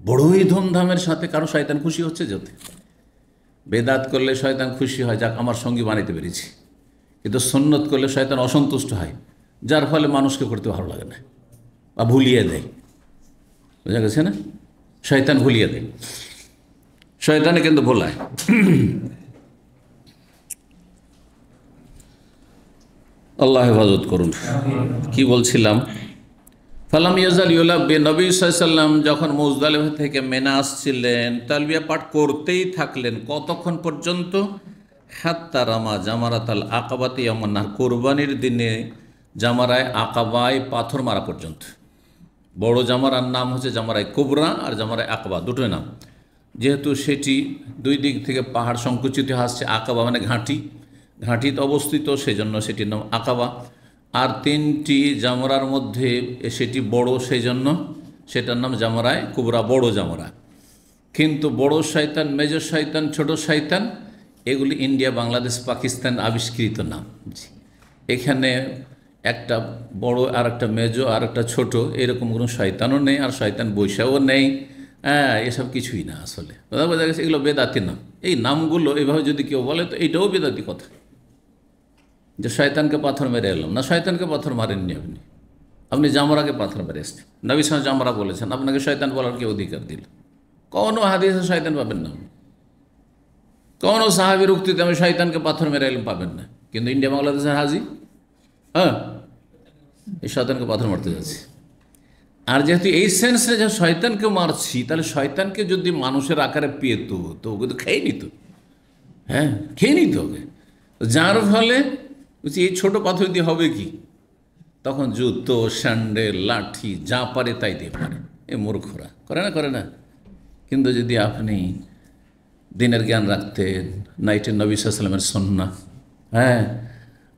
বড়ই ধুমধামের সাথে। কারণ শয়তান খুশি হচ্ছে যেতে। বেদাত করলে শয়তান খুশি হয়, যাক আমার সঙ্গী বানাইতে পেরেছি। কিন্তু সুন্নত করলে শয়তান অসন্তুষ্ট হয়, যার ফলে মানুষকে করতে ভালো লাগে না বা ভুলিয়ে দেয়। বোঝা গেছে না? শয়তান ভুলিয়ে দেয়, শয়তানে কিন্তু ভোলায়। আল্লাহ হেফাজত করুন। কি বলছিলাম? ফালাম ইয়াজাল ইউলাব্বি, নবী সাল্লাল্লাহু আলাইহি ওয়াসাল্লাম যখন মুজদালিফা থেকে মিনা আসছিলেন তালবিয়া পাঠ করতেই থাকলেন। কতক্ষণ পর্যন্ত? হাত্তা রামা জামারাতাল আকাবাতি ইয়াওমান নাহর, কোরবানির দিনে জামারায় আকাবায় পাথর মারা পর্যন্ত। বড় জামারার নাম হচ্ছে জামারায় কুবরা আর জামারায় আকাবা, দুটোই নাম। যেহেতু সেটি দুই দিক থেকে পাহাড় সংকুচিত আসছে, আকাবা মানে ঘাঁটি, ঘাঁটিতে অবস্থিত, সেজন্য সেটির নাম আকাবা। আর তিনটি জামরার মধ্যে সেটি বড়, সেই জন্য সেটার নাম জামরায় কুবরা, বড় জামরা। কিন্তু বড় শয়তান, মেজর শয়তান, ছোট শয়তান, এগুলি ইন্ডিয়া, বাংলাদেশ, পাকিস্তান আবিষ্কৃত নাম। এখানে একটা বড় আর একটা মেজো আর একটা ছোট, এরকম কোনো শয়তানও নেই, আর শয়তান বৈশাও নেই। হ্যাঁ, এসব কিছুই না আসলে। বোঝা গেছে? এগুলো বেদাতি নাম। এই নামগুলো এভাবে যদি কেউ বলে তো এইটাও বেদাতি কথা, যে শয়তানকে পাথর মেরে এলাম। না, শয়তানকে পাথর মারেননি আপনি, আপনি জামরাকে পাথর মেরে এসছেন। নবী সাল্লাল্লাহু আলাইহি ওয়াসাল্লাম জামরা বলেছেন, আপনাকে শয়তান বলার কি অধিকার দিল? কোনো হাদিসে শয়তান পাবেন না, কোনো সাহাবীর উক্তিতে আমি শয়তানকে পাথর মেরে এলাম পাবেন না। কিন্তু ইন্ডিয়া, বাংলাদেশের হাজি, হ্যাঁ, এই শয়তানকে পাথর মারতে যাচ্ছে। আর যেহেতু এই সেন্সে যে শয়তানকে মারছি, তাহলে শয়তানকে যদি মানুষের আকারে পেত তো ওকে তো খেয়ে নিত। হ্যাঁ, খেয়ে নিত ওকে। যার ফলে এই ছোট পাথর দিয়ে হবে কি? তখন জুতো, স্যান্ডেল, লাঠি যা পারে তাই দিয়ে পারে। এ মূর্খরা করে না। কিন্তু যদি আপনি দিনের জ্ঞান রাখতেন, নাইটের নবী সাল্লাল্লাহু আলাইহি ওয়াসাল্লামের সুন্নাহ, হ্যাঁ,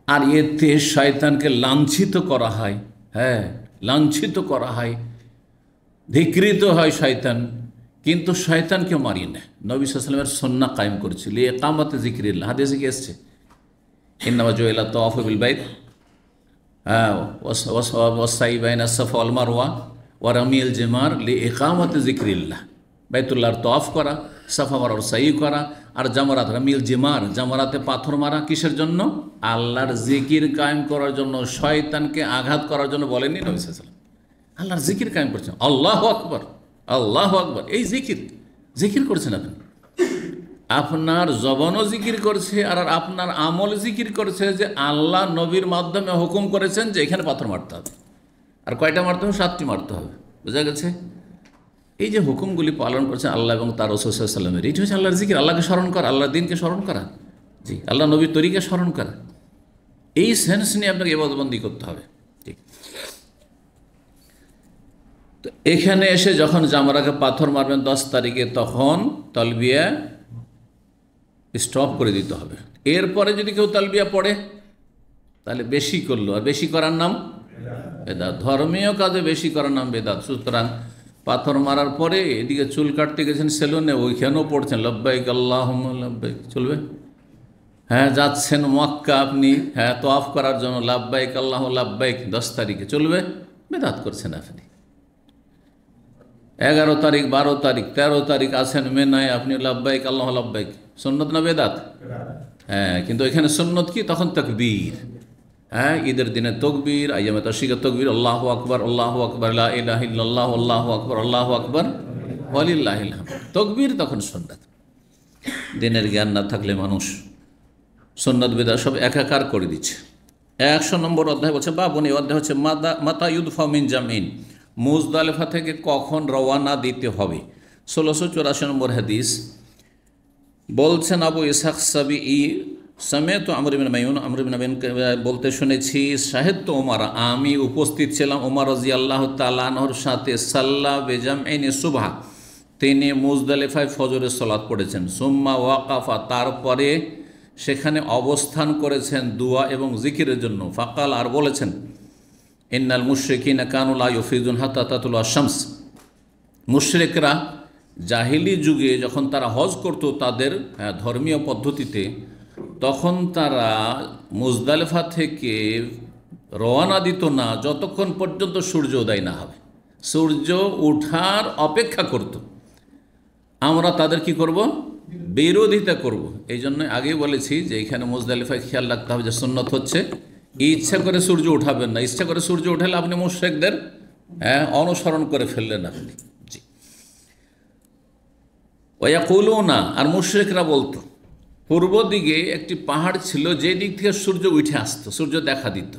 আর এতে শয়তানকে লাঞ্ছিত করা হয়, হ্যাঁ, লাঞ্ছিত করা হয়, ধিকৃত হয় শয়তান, কিন্তু শয়তানকে মারি না। নবী সাল্লাল্লাহু আলাইহি ওয়াসাল্লামের সুন্নাহ কায়েম করেছিল, ইকামাতে যিকরিল্লাহ। হাদিসে কি এসেছে? ইন্নামা জুইলা তাওয়াফু বিল বাইত, হ্যাঁ, ওয়াসাই বাইনা সাফা ওয়াল মারওয়া ওয়া রামিল জিমার লিইকামাতি যিকরিল্লাহ। বাইতুল্লাহর তাওয়াফ করা, সাফা মারওয়ার সাই করা, আর জামারাত, রামিল জিমার, জামারাতে পাথর মারা কিসের জন্য? আল্লাহর জিকির কায়েম করার জন্য, শয়তানকে আঘাত করার জন্য বলেননি নবী সাল্লাল্লাহু আলাইহি ওয়াসাল্লাম। আল্লাহর জিকির কায়েম করছেন, আল্লাহু আকবার, আল্লাহু আকবার, এই জিকির করছেন আপনি। আপনার জবানও জিকির করছে আর আপনার আমল জিকির করছে যে আল্লাহ নবীর মাধ্যমে হুকুম করেছেন যে এখানে পাথর মারতে হবে। আর কয়টা মারতে হবে? 7টি মারতে হবে। বোঝা গেছে? এই যে হুকুমগুলি পালন করছেন আল্লাহ এবং তার রাসূল সাল্লাল্লাহু আলাইহি ওয়াসাল্লামের, এইটা হচ্ছে আল্লাহর জিকির। আল্লাহকে স্মরণ করা, আল্লাহর দিনকে স্মরণ করা, জি, আল্লাহ নবীর তরিকা স্মরণ করা। এই সেন্স নিয়ে আপনাকে ইবাদতবন্দি করতে হবে। ঠিক। তো এখানে এসে যখন জামরাকে পাথর মারবেন 10 তারিখে, তখন তালবিয়া স্টপ করে দিতে হবে। এরপরে যদি কেউ তালবিয়া পড়ে তাহলে বেশি করলো, আর বেশি করার নাম বেদাত। ধর্মীয় কাজে বেশি করার নাম বেদাত। সুতরাং পাথর মারার পরে এদিকে চুল কাটতে গেছেন সেলুনে, ওইখানেও পড়ছেন লব্বাইক আল্লাহুম্মা লব্বাইক, চলবে? হ্যাঁ, যাচ্ছেন মক্কা আপনি, হ্যাঁ, তাওয়াফ করার জন্য, লব্বাইক আল্লাহুম্মা লব্বাইক 10 তারিখে, চলবে? বেদাত করছেন আপনি। 11 তারিখ, 12 তারিখ, 13 তারিখ আছেন মেনায়, আপনি লব্বাইক আল্লাহুম্মা লব্বাইক, সুন্নত না বেদাত? হ্যাঁ, কিন্তু এখানে সুন্নত কি? তখন তাকবীর। হ্যাঁ, ঈদের দিনে তকবীর, আইয়ামে তাশরিকে তকবীর, আল্লাহু আকবার, আল্লাহু আকবার, লা ইলাহা ইল্লাল্লাহ, আল্লাহু আকবার, আল্লাহু আকবার, ওয়ালিল্লাহিল হামদ। তকবীর তখন সুন্নাত। দিনের জ্ঞান না থাকলে মানুষ সুন্নাত বেদাত সব একাকার করে দিচ্ছে। 100 নম্বর অধ্যায় বলছে, বাবুন, এই অধ্যায় হচ্ছে মাতা ইউদফা মিন জামিন, মুজদালিফা থেকে কখন রওয়ানা দিতে হবে। 1684 নম্বর হাদিস বলছেন, আবু ইসহাক সাবিঈ সমেত আমর ইবনে মাইমুন, আমর ইবনে মাইমুনকে বলতে শুনেছি, শাহিদতু ওমর, আমি উপস্থিত ছিলাম ওমর রাদিয়াল্লাহু তাআলা আনহুর সাথে, সাল্লা বিজামঈন সুবহা, তিনি মুজদালিফায় ফজরের সালাত পড়েছেন। সুম্মা ওয়াকাফা, তারপরে সেখানে অবস্থান করেছেন দোয়া এবং জিকিরের জন্য। ফাকাল, আর বলেছেন, ইন্নাল মুশরিকিনা কানু লা ইউফিদুন হাত্তা তাতুলা শামস, মুশরিকরা জাহিলি যুগে যখন তারা হজ করত তাদের ধর্মীয় পদ্ধতিতে, তখন তারা মুজদালিফা থেকে রওনা দিত না যতক্ষণ পর্যন্ত সূর্য উদয় না হবে। সূর্য ওঠার অপেক্ষা করত। আমরা তাদের কি করব? বিরোধিতা করব। এই জন্য আগেই বলেছি যে এখানে মুজদালিফায় খেয়াল রাখতে হবে যে সুন্নত হচ্ছে ইচ্ছা করে সূর্য উঠাবেন না। ইচ্ছা করে সূর্য উঠালে আপনি মুশরিকদের অনুসরণ করে ফেললেন আপনি। জি। ওয়াকুলুনা, আর মুশরিকরা বলতো পূর্ব দিকে একটি পাহাড় ছিল, যে দিক থেকে সূর্য উঠে আসতো, সূর্য দেখা দিত।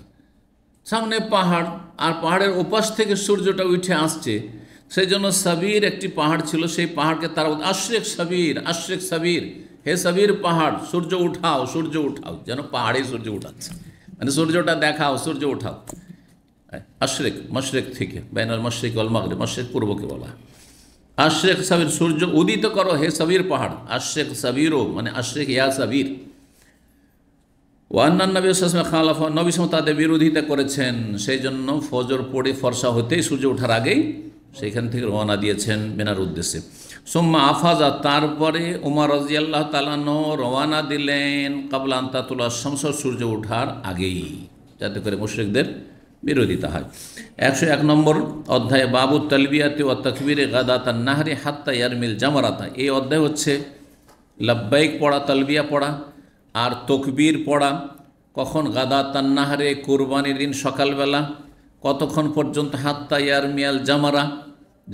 সামনে পাহাড়, আর পাহাড়ের ওপাশ থেকে সূর্যটা উঠে আসছে, সেই জন্য সাবির একটি পাহাড় ছিল। সেই পাহাড়কে তারা আশরিক সাবির, আশরিক সাবির, হে সাবির পাহাড়, সূর্য উঠাও, সূর্য উঠাও, যেন পাহাড়ে সূর্য উঠাচ্ছে, মানে সূর্যটা দেখাও, সূর্য উঠাও। আশরিক, মশরিক থেকে, বাইনাল মশরিক ওয়াল মাগরিব, মশরিক পূর্বকে বলা। আশরিক সাবির, সূর্য উদিত করো হে সাবির পাহাড়। আশরিক সাবিরও মানে আশরিক ইয়া সাবির। ওয়ান্নান নবী সাল্লাল্লাহু আলাইহি ওয়াসাল্লাম খালাফা, নবী সাল্লাল্লাহু আলাইহি ওয়াসাল্লাম তাদের বিরোধিতা করেছেন। সেই জন্য ফজর পড়ে ফর্সা হতেই, সূর্য ওঠার আগেই সেইখান থেকে রওনা দিয়েছেন মিনার উদ্দেশ্যে। সুম্মা আফাজা, তারপরে উমর রাদিয়াল্লাহু তাআলা আনহু রওনা দিলেন কাবলা আন তাতুলা শামস, সূর্য ওঠার আগেই, যাতে করে মুশরিকদের বিরোধিতা হয়। 101 নম্বর অধ্যায় বাবু তালবিয়াতে ওয়া তাকবীরে গাদাতান নাহরি হাত্তা ইয়ারমিল জামারাতা। এই অধ্যায় হচ্ছে লাব্বাইক পড়া, তালবিয়া পড়া আর তকবীর পড়া। কখন? গাদাতান নাহরে, কুরবানির দিন সকালবেলা। কতক্ষণ পর্যন্ত? হাত্তা ইয়ারমিয়াল জামারা,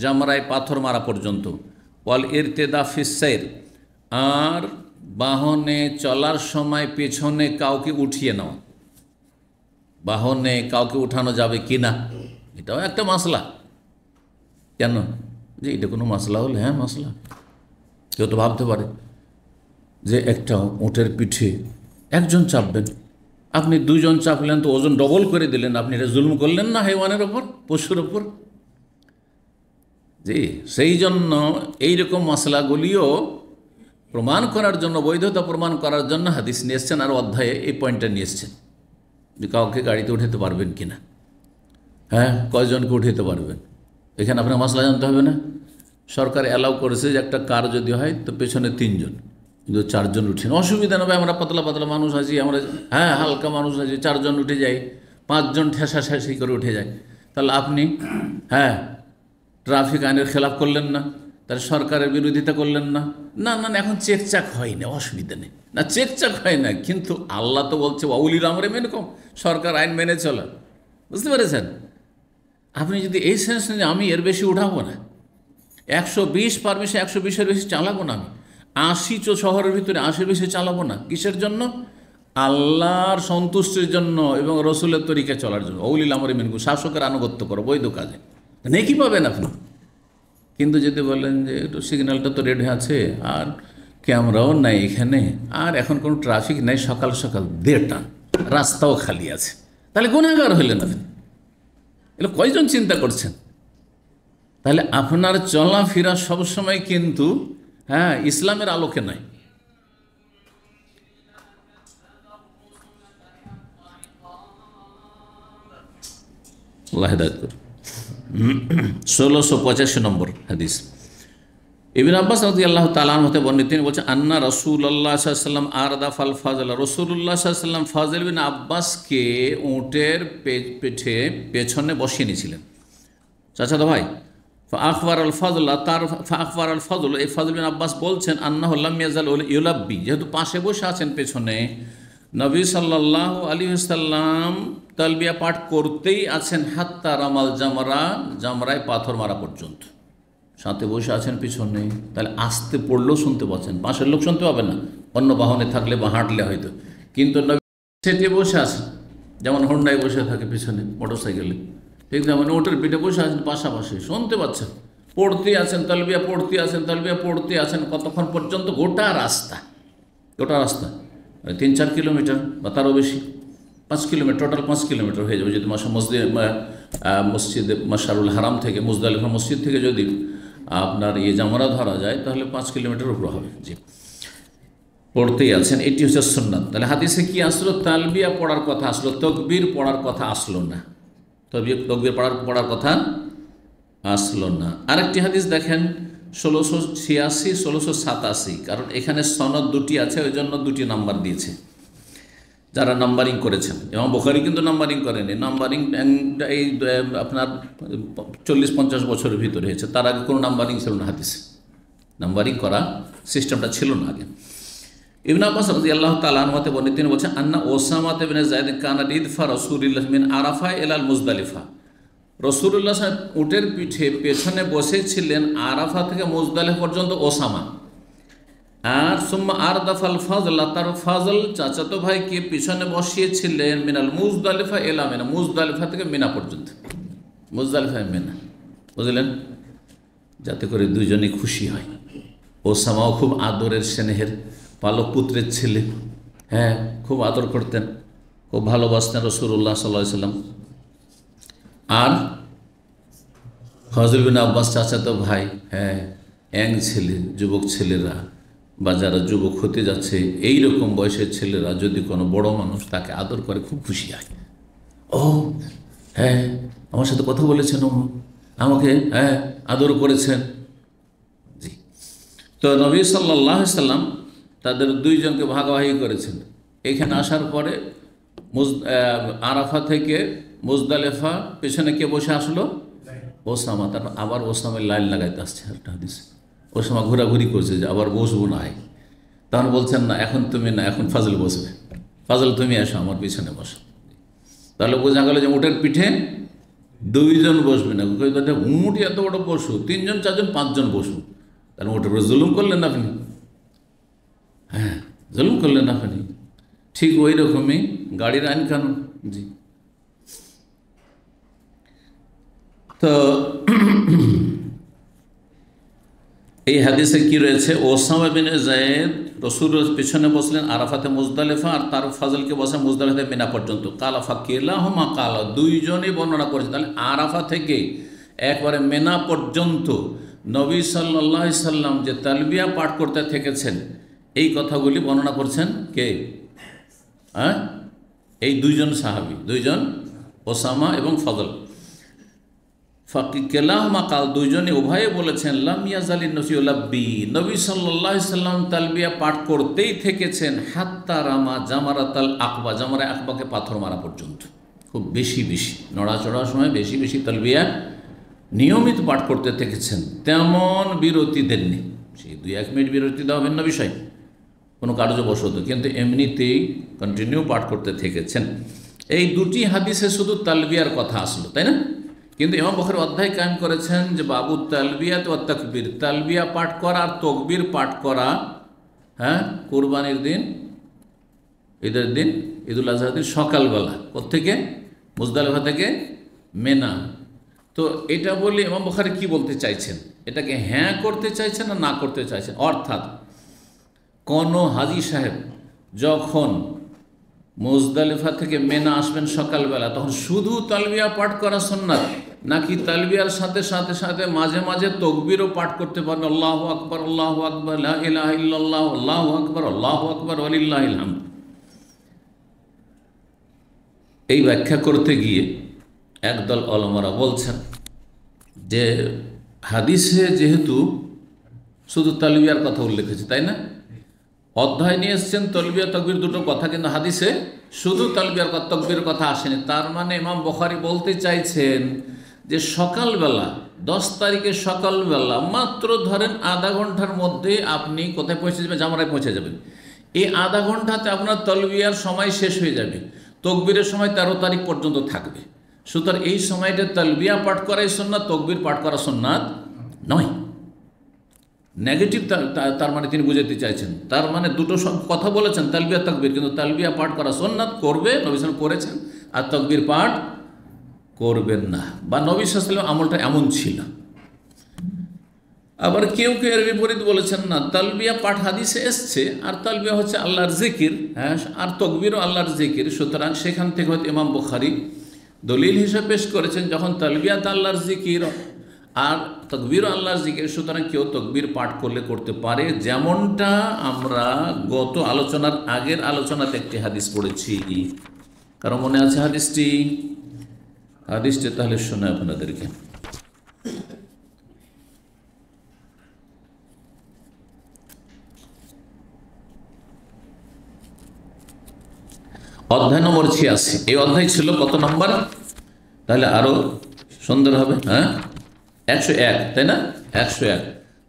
জামরায় পাথর মারা পর্যন্ত। ওয়াল ইরতেদা ফিস-সাইর, আর বাহনে চলার সময় পেছনে কাউকে উঠিয়ে নেওয়া। বাহনে কাউকে উঠানো যাবে কি না, এটাও একটা মাসলা। কেন যে এটা কোনো মাসলা হলে? হ্যাঁ মাসলা। কেউ তো ভাবতে পারে যে একটা উটের পিঠে একজন চাপবেন, আপনি দুজন চাপলেন তো ওজন ডবল করে দিলেন, আপনি এটা জুলুম করলেন না হাইওয়ানের ওপর, পশুর ওপর? জি, সেই জন্য এইরকম মশলাগুলিও প্রমাণ করার জন্য, বৈধতা প্রমাণ করার জন্য হাদিস নিয়ে এসছেন, আর অধ্যায়ে এই পয়েন্টটা নিয়ে এসছেন যে কাউকে গাড়িতে উঠাতে পারবেন কি না, হ্যাঁ কয়জনকে উঠাতে পারবেন। এখানে আপনার মশলা জানতে হবে না। সরকার অ্যালাউ করেছে যে একটা কার যদি হয় তো পেছনে 3 জন, কিন্তু 4 জন উঠেন, অসুবিধা নেবে। আমরা পাতলা পাতলা মানুষ আছি, আমরা হ্যাঁ হালকা মানুষ আছি, 4 জন উঠে যাই, 5 জন ঠেসা ঠেসি করে উঠে যায়। তাহলে আপনি হ্যাঁ ট্রাফিক আইনের খেলাপ করলেন না, তাহলে সরকারের বিরোধিতা করলেন না। না না, এখন চেকচাক হয় না, অসুবিধা নেই, না চেকচাক হয় না, কিন্তু আল্লাহ তো বলছে ওয়াউলিল আমরে মিনকুম, সরকার আইন মেনে চলা। বুঝতে পেরেছেন? আপনি যদি এই সেন্স নেন আমি এর বেশি উঠাবো না, 120 পারমিশন, 120-এর বেশি চালাবো না, আমি 80 শহরের ভিতরে 80-এর বেশি চালাবো না। কিসের জন্য? আল্লাহর সন্তুষ্টির জন্য এবং রসুলের তরিকা চলার জন্য। ওয়াউলিল আমরে মিনকুম, শাসকের আনুগত্য করো বৈধ কাজে, নেকি পাবেন আপনি। কিন্তু যদি বলেন যে একটু সিগন্যালটা তো রেড আছে, আর ক্যামেরাও নাই এখানে, আর এখন কোনো ট্রাফিক নাই, সকাল সকাল 1.5 রাস্তাও খালি আছে, তাহলে গুনাহগার হইলেন আপনি। এগুলো কয়জন চিন্তা করছেন? তাহলে আপনার চলাফেরা সবসময় কিন্তু হ্যাঁ ইসলামের আলোকে নয়। আল্লাহ হেদায়েত করুন। 1685 নম্বর হাদিস, ইবনে আব্বাস রাদিয়াল্লাহু তাআলা আনহু হতে বর্ণিত, তিনি বলছেন আন্না রাসূলুল্লাহ সাল্লাল্লাহু আলাইহি ওয়াসাল্লাম আরদা ফাল ফাজল, রাসূলুল্লাহ সাল্লাল্লাহু আলাইহি ওয়াসাল্লাম ফাজল বিন আব্বাসকে উটের পেছনে বসিয়ে নিয়েছিলেন। চাচাতো ভাই ফাখবার আল ফাজল, তার ফাখবার আল ফাজল, এই ফাজল বিন আব্বাস বলছেন আন্নাহু লাম ইয়াজাল ইউলাব্বি, যেহেতু পাশে বসে আছেন পেছনে, নবী সাল্লাল্লাহু আলাইহি ওয়াসাল্লাম তালবিয়া পাঠ করতেই আছেন হাত্তা রামাল জামরা, জামরায় পাথর মারা পর্যন্ত। সাথে বসে আছেন পিছনে, তাহলে আসতে পড়লেও শুনতে পাচ্ছেন, পাশের লোক শুনতে পাবে না, অন্য বাহনে থাকলে বা হাঁটলে হয়তো, কিন্তু নবী সেটে বসে আছেন, যেমন হোন্ডায় বসে থাকে পিছনে মোটর সাইকেলে, ঠিক তেমন ওটার পিঠে বসে আছেন, পাশাপাশি শুনতে পাচ্ছেন, পড়তে আছেন তালবিয়া, পড়তে আছেন তালবিয়া, পড়তে আছেন কতক্ষণ পর্যন্ত? গোটা রাস্তা, গোটা রাস্তা 3-4 কিলোমিটার বা তারও বেশি, 5 কিলোমিটার, টোটাল 5 কিলোমিটার হয়ে যাবে যদি মসজিদে মাশআরুল হারাম থেকে, মুজদালিফা মসজিদ থেকে যদি আপনার জামরা ধরা যায় তাহলে 5 কিলোমিটার উপর হবে। জি, পড়তেই আছেন, এটি হচ্ছে সুন্নাত। তাহলে হাদিসে কি আসলো? তালবিয়া পড়ার কথা আসলো, তকবীর পড়ার কথা আসলো না, তকবীর পড়ার কথা আসলো না। আরেকটি হাদিস দেখেন, 1686, 1687, কারণ এখানে সনদ দুটি আছে, ওই জন্য দুটি নাম্বার দিয়েছে যারা নাম্বারিং করেছেন। এবং বুখারী কিন্তু নাম্বারিং করেনি, নাম্বারিং এই আপনার 40-50 বছরের ভিতরে হয়েছে, তার আগে কোনো নাম্বারিং ছিল না হাদিসে, নাম্বারিং করা সিস্টেমটা ছিল না আগে। ইবনে আব্বাস রাদিয়াল্লাহু তাআলা আনহু হতে বর্ণিত, তিনি বলছেন আন্না ওসামা ইবনে যায়েদ কানা ইদফা রাসূলুল্লাহ মিন আরাফা ইলাল মুজদালিফা। রাসূলুল্লাহ সাল্লাল্লাহু উটের পিঠে পেছনে বসেছিলেন আরাফা থেকে মুজদালিফা পর্যন্ত ওসামা। আর সুম্মা আরদাফাল ফাজলা, তার ফাজল চাচাতো ভাইকে পিছনে বসিয়েছিলেন মিনাল মুজদালিফা ইলা মিনা, মুজদালিফা থেকে মিনা পর্যন্ত, মুজদালিফা মিনা, বুঝলেন, যাতে করে দুজনই খুশি হয়। ওসামাও খুব আদরের স্নেহের পালক পুত্রের ছেলে, হ্যাঁ, খুব আদর করতেন, খুব ভালোবাসতেন রাসূলুল্লাহ সাল্লাল্লাহু আলাইহি ওয়াসাল্লাম। আর ফজল বিন আব্বাস চাচাতো ভাই, হ্যাঁ, ইয়াং ছেলে, যুবক ছেলেরা বা যারা যুবক হতে যাচ্ছে এই রকম বয়সের ছেলেরা যদি কোনো বড় মানুষ তাকে আদর করে খুব খুশি হয়। ও হ্যাঁ, আমার সাথে কথা বলেছেন, আমাকে হ্যাঁ আদর করেছেন। জি, তো নবী সাল্লাল্লাহু আলাইহি ওয়াসাল্লাম তাদের দুইজনকে ভাগাভাগি করেছেন। এখানে আসার পরে আরাফা থেকে মুজদালিফা পেছনে কে বসে আসলো? ওসামা। তারপর আবার ওসামার লাইন লাগাইতে আসছে একটা হাদিস, ওসামা ঘোরাঘুরি করছে যে আবার বসবো না। তখন বলছেন না, এখন তুমি না, এখন ফাজল বসবে, ফাজল তুমি আসো আমার পিছনে বসো। তাহলে বোঝা গেল যে উটের পিঠে দুইজন বসবে না, উট এত বড় পশু, 3জন 4জন 5জন বসু, তাহলে উটের উপরে জুলুম করলেন আপনি, হ্যাঁ জুলুম করলেন আপনি। ঠিক ওই রকমই গাড়ির আইন কানুন। জি, তো এই হাদিসে কি রয়েছে? ওসামা বিন যায়েদ রাসূলের পিছনে বসলেন আরাফাতে মুজদালিফা, আর তার ফাজলকে বসে মুজদালিফাতে মিনা পর্যন্ত। কালা ফাকিলাহুমা কালা, দুইজনই বর্ণনা করেছে। তাহলে আরাফা থেকে একবারে মিনা পর্যন্ত নবী সাল্লাল্লাহু আলাইহি সাল্লাম যে তালবিয়া পাঠ করতে থেকেছেন, এই কথাগুলি বর্ণনা করছেন কে? হ্যাঁ, এই দুইজন সাহাবী, দুইজন, ওসামা এবং ফজল। ফাকিলাহুমা কাল, দুইজনে উভয়ে বলেছেন লাম ইয়াজালিন নবী, নবী সাল্লাল্লাহু আলাইহি সাল্লাম তালবিয়া পাঠ করতেই থেকেছেন হাত্তা রামা জামারাতাল আকবা, জামারা আকবাকে পাথর মারা পর্যন্ত। খুব বেশি বেশি নড়াচড়ার সময় বেশি বেশি তালবিয়া নিয়মিত পাঠ করতে থেকেছেন, তেমন বিরতি দেননি। সেই 2-1 মিনিট বিরতি দেওয়া ভিন্ন বিষয়, কোনো কার্যবশত, কিন্তু এমনিতেই কন্টিনিউ পাঠ করতে থেকেছেন। এই দুটি হাদিসে শুধু তালবিয়ার কথা আসলো, তাই না? কিন্তু ইমাম বুখারী অধ্যায় কায়েম করেছেন যে বাবু তালবিয়াত ওয়া তাকবীর, তালবিয়া পাঠ করা আর তকবীর পাঠ করা, হ্যাঁ, কুরবানির দিন, ঈদের দিন, ঈদুল আজহার দিন সকালবেলা, কোত্থেকে? মুজদালিফা থেকে মিনা। তো এটা বলে ইমাম বুখারী কি বলতে চাইছেন? এটাকে হ্যাঁ করতে চাইছেন না না করতে চাইছেন? অর্থাৎ কোনো হাজী সাহেব যখন মুজদালিফা থেকে মিনা আসবেন সকালবেলা, তখন শুধু তালবিয়া পাঠ করা সুন্নাত, নাকি তালবিয়ার সাথে সাথে সাথে মাঝে মাঝে তকবীরও পাঠ করতে পারবেন? আল্লাহু আকবার, আল্লাহু আকবার, লা ইলাহা ইল্লাল্লাহ, আল্লাহু আকবার, আল্লাহু আকবার, ওয়ালিল্লাহিল হামদ। এই ব্যাখ্যা করতে গিয়ে একদল ওলামারা বলছেন যে হাদিসে যেহেতু শুধু তালবিয়ার কথা উল্লেখ হয়েছে, তাই না? অধ্যায় নিয়ে এসছেন তালবিয়া তাকবীর দুটো কথা, কিন্তু হাদিসে শুধু তালবিয়ার কথা, তাকবীরের কথা আসেনি। তার মানে ইমাম বুখারী বলতে চাইছেন যে সকালবেলা, 10 তারিখে সকালবেলা মাত্র ধরেন আধা ঘন্টার মধ্যে আপনি কোথায় পৌঁছে যাবেন? জামারায় পৌঁছে যাবেন। এই আধা ঘন্টাতে আপনার তালবিয়ার সময় শেষ হয়ে যাবে, তাকবীরের সময় 13 তারিখ পর্যন্ত থাকবে। সুতরাং এই সময়টা তালবিয়া পাঠ করাই সুন্নাত, তাকবীর পাঠ করা সুন্নাত নয়। নেগেটিভ তার মানে তিনি বুঝাতে চাইছেন, তার মানে দুটো সব কথা বলেছেন, তালবিয়া তাকবীর, কিন্তু তালবিয়া পাঠ করা সুন্নাত, করবে, নবী সাল্লাল্লাহু আলাইহি ওয়াসাল্লাম করেছেন, আর তাকবীর পাঠ করবেন না, বা নবী সাল্লাল্লাহু আলাইহি ওয়াসাল্লাম আমলটা এমন ছিল। আবার কেউ কেউ এর বিপরীত বলেছেন না, তালবিয়া পাঠ হাদিসে এসছে, আর তালবিয়া হচ্ছে আল্লাহর জিকির, হ্যাঁ, আর তাকবীরও আল্লাহর জিকির। সুতরাং সেখান থেকে হয়তো ইমাম বুখারী দলিল হিসেবে পেশ করেছেন, যখন তালবিয়াত আল্লাহর জিকির আর তাকবীর আল্লাহর জিকির, সুতরাং কেউ তাকবীর পাঠ করলে করতে পারে। যেমনটা আমরা গত আলোচনার আগের আলোচনাতে একটি হাদিস পড়েছি, কারণ মনে আছে হাদিসটি? তাহলে শোনায় আপনাদেরকে। অধ্যায় নম্বর 86। এই অধ্যায় ছিল কত নম্বর? তাহলে আরো সুন্দর হবে। হ্যাঁ, 101, তাই না? 101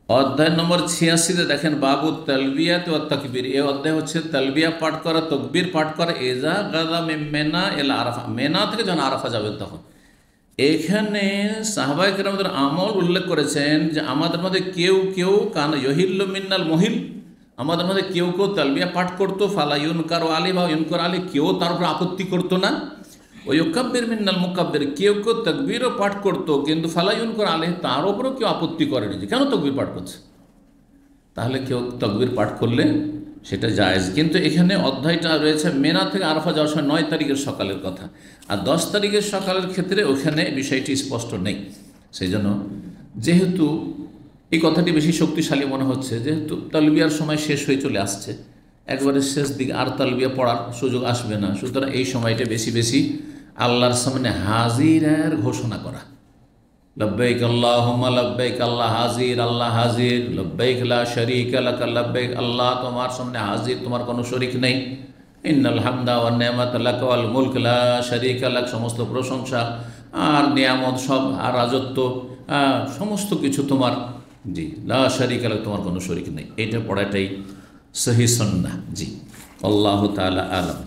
অধ্যায় নম্বর 86-তে দেখেন, বাবু তালবিয়াত ওয়া তাকবীর। এই অধ্যায় হচ্ছে তালবিয়া পাঠ করা, তাকবীর পাঠ করা। এজা গাদা মিন মিনা ইলা আরাফা, মেনা থেকে যখন আরাফা যাবে তখন। এখানে সাহাবায়ে কেরামদের আমল উল্লেখ করেছেন যে আমাদের মধ্যে কেউ কেউ কান ইহিল্লু মিনাল মহিল, আমাদের মধ্যে কেউ কেউ তালবিয়া পাঠ করতো, ফালা ইউনকার আলী বা ইউনকার আলী, কেউ তার উপর আপত্তি করতো না। ওই ইউকাব্বির মিনাল মুকাব্বির, কেউ কেউ তাকবীরও পাঠ করতো কিন্তু ফালা ইউনকার আলী, তার উপরেও কেউ আপত্তি করেনি যে কেন তাকবীর পাঠ করছে। তাহলে কেউ তাকবীর পাঠ করলে সেটা জায়েজ। কিন্তু এখানে অধ্যায়টা রয়েছে মেনা থেকে আরাফা যাওয়ার সময় 9 তারিখের সকালের কথা, আর 10 তারিখের সকালের ক্ষেত্রে ওখানে বিষয়টি স্পষ্ট নেই। সেই জন্য যেহেতু এই কথাটি বেশি শক্তিশালী মনে হচ্ছে, যেহেতু তালবিয়ার সময় শেষ হয়ে চলে আসছে, একবারে শেষ দিকে আর তালবিয়া পড়ার সুযোগ আসবে না, সুতরাং এই সময়টা বেশি বেশি আল্লাহর সামনে হাজিরের ঘোষণা করা। লব্বাইক আল্লাহুম্মা লব্বাইক, আল্লাহ হাজির, আল্লাহ হাজির। লব্বাইক লা শারীকা লাক লব্বাইক, আল্লাহ তোমার সামনে হাজির, তোমার কোনো শরীক নেই। ইন্নাল হামদা ওয়ান নিয়ামাতা লাক ওয়াল মুলক লা শারীকা লাক, সমস্ত প্রশংসা আর নিয়ামত সব আর রাজত্ব সমস্ত কিছু তোমার। জি, লা শারীকা লাক, তোমার কোনো শরীক নেই। এইটা পড়াটাই সহি সুন্নাহ। জি, আল্লাহু তাআলা আলাম।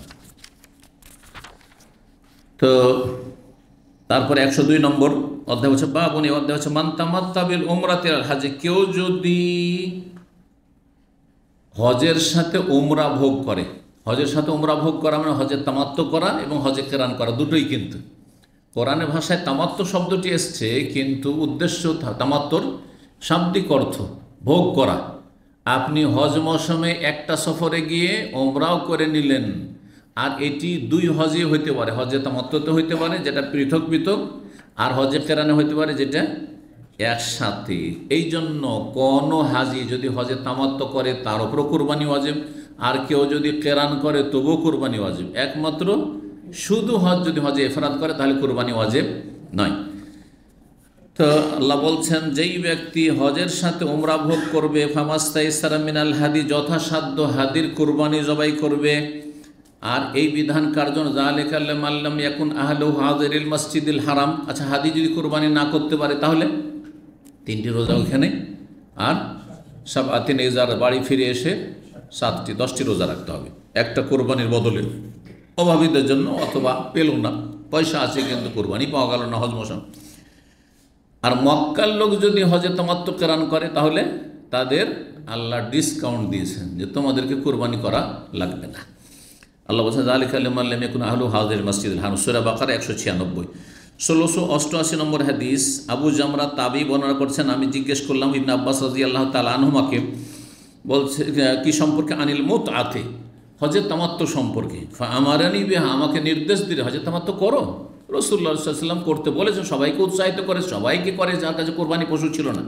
তো তারপরে 102 নম্বর অধ্যায় হচ্ছে বাবুন। এই অধ্যায় হচ্ছে মান তামাত্তা বিল উমরাতি আল হাজে, কেউ যদি হজের সাথে উমরা ভোগ করে। হজের সাথে উমরা ভোগ করা মানে হজের তামাত্ম করা এবং হজে কেরান করা দুটোই। কিন্তু কোরআনের ভাষায় তামাত্ম শব্দটি এসছে, কিন্তু উদ্দেশ্য তামাত্তর শাব্দিক অর্থ ভোগ করা। আপনি হজ মৌসুমে একটা সফরে গিয়ে উমরাও করে নিলেন, আর এটি 2 হজে হইতে পারে। হজে তামাত্তুতে হইতে পারে যেটা পৃথক পৃথক, আর হজে কেরানে হইতে পারে যেটা একসাথে। এই জন্য কোনো হাজি যদি হজে তামাত্ম করে তার উপরও কুরবানি ওয়াজিব, আর কেউ যদি কেরান করে তবুও কুরবানি ওয়াজিব। একমাত্র শুধু হজ যদি হজে ইফরাদ করে তাহলে কুরবানি ওয়াজিব নয়। তো আল্লাহ বলছেন, যেই ব্যক্তি হজের সাথে উমরা ভোগ করবে, ফামাস্তাইসারা মিনাল হাদি, যথাসাধ্য হাদির কুরবানি জবাই করবে। আর এই বিধান কার্জন যালিকা লিমান লাম ইয়াকুন আহলুহু হাযিরিল মসজিদিল হারাম। আচ্ছা, হাদি যদি কুরবানি না করতে পারে তাহলে 3টি রোজা ওখানে, আর সাবআতিন ইজার, বাড়ি ফিরে এসে 7টি 10টি রোজা রাখতে হবে একটা কোরবানির বদলে। অভাবীদের জন্য, অথবা পেল না, পয়সা আছে কিন্তু কোরবানি পাওয়া গেল না হজ মৌসুম। আর মক্কার লোক যদি হজে তামাত্তু কেরান করে তাহলে তাদের আল্লাহ ডিসকাউন্ট দিয়েছেন যে তোমাদেরকে কোরবানি করা লাগবে না। আল্লাহ বলছেন যালিকা লিমান লাম ইয়াকুন আহলুহু হাযিরিল মসজিদিল হারাম, সূরা বাকারা 196। 1688 নম্বর হাদিস, আবু জামরা তাবি বর্ণনা করছেন, আমি জিজ্ঞেস করলাম ইবনে আব্বাস রাদিয়াল্লাহু তাআলা আনহুমাকে, বলছে কি সম্পর্কে? আনিল মুতআতে, হজের তামাত্তু সম্পর্কে। ফাআমারানি বিহা, আমাকে নির্দেশ দিলে হজের তামাত্তু করো। রাসূলুল্লাহ সাল্লাল্লাহু আলাইহি ওয়াসাল্লাম করতে বলেছেন, সবাইকে উৎসাহিত করে, সবাইকে করে যার কাছে কোরবানি পশু ছিল না।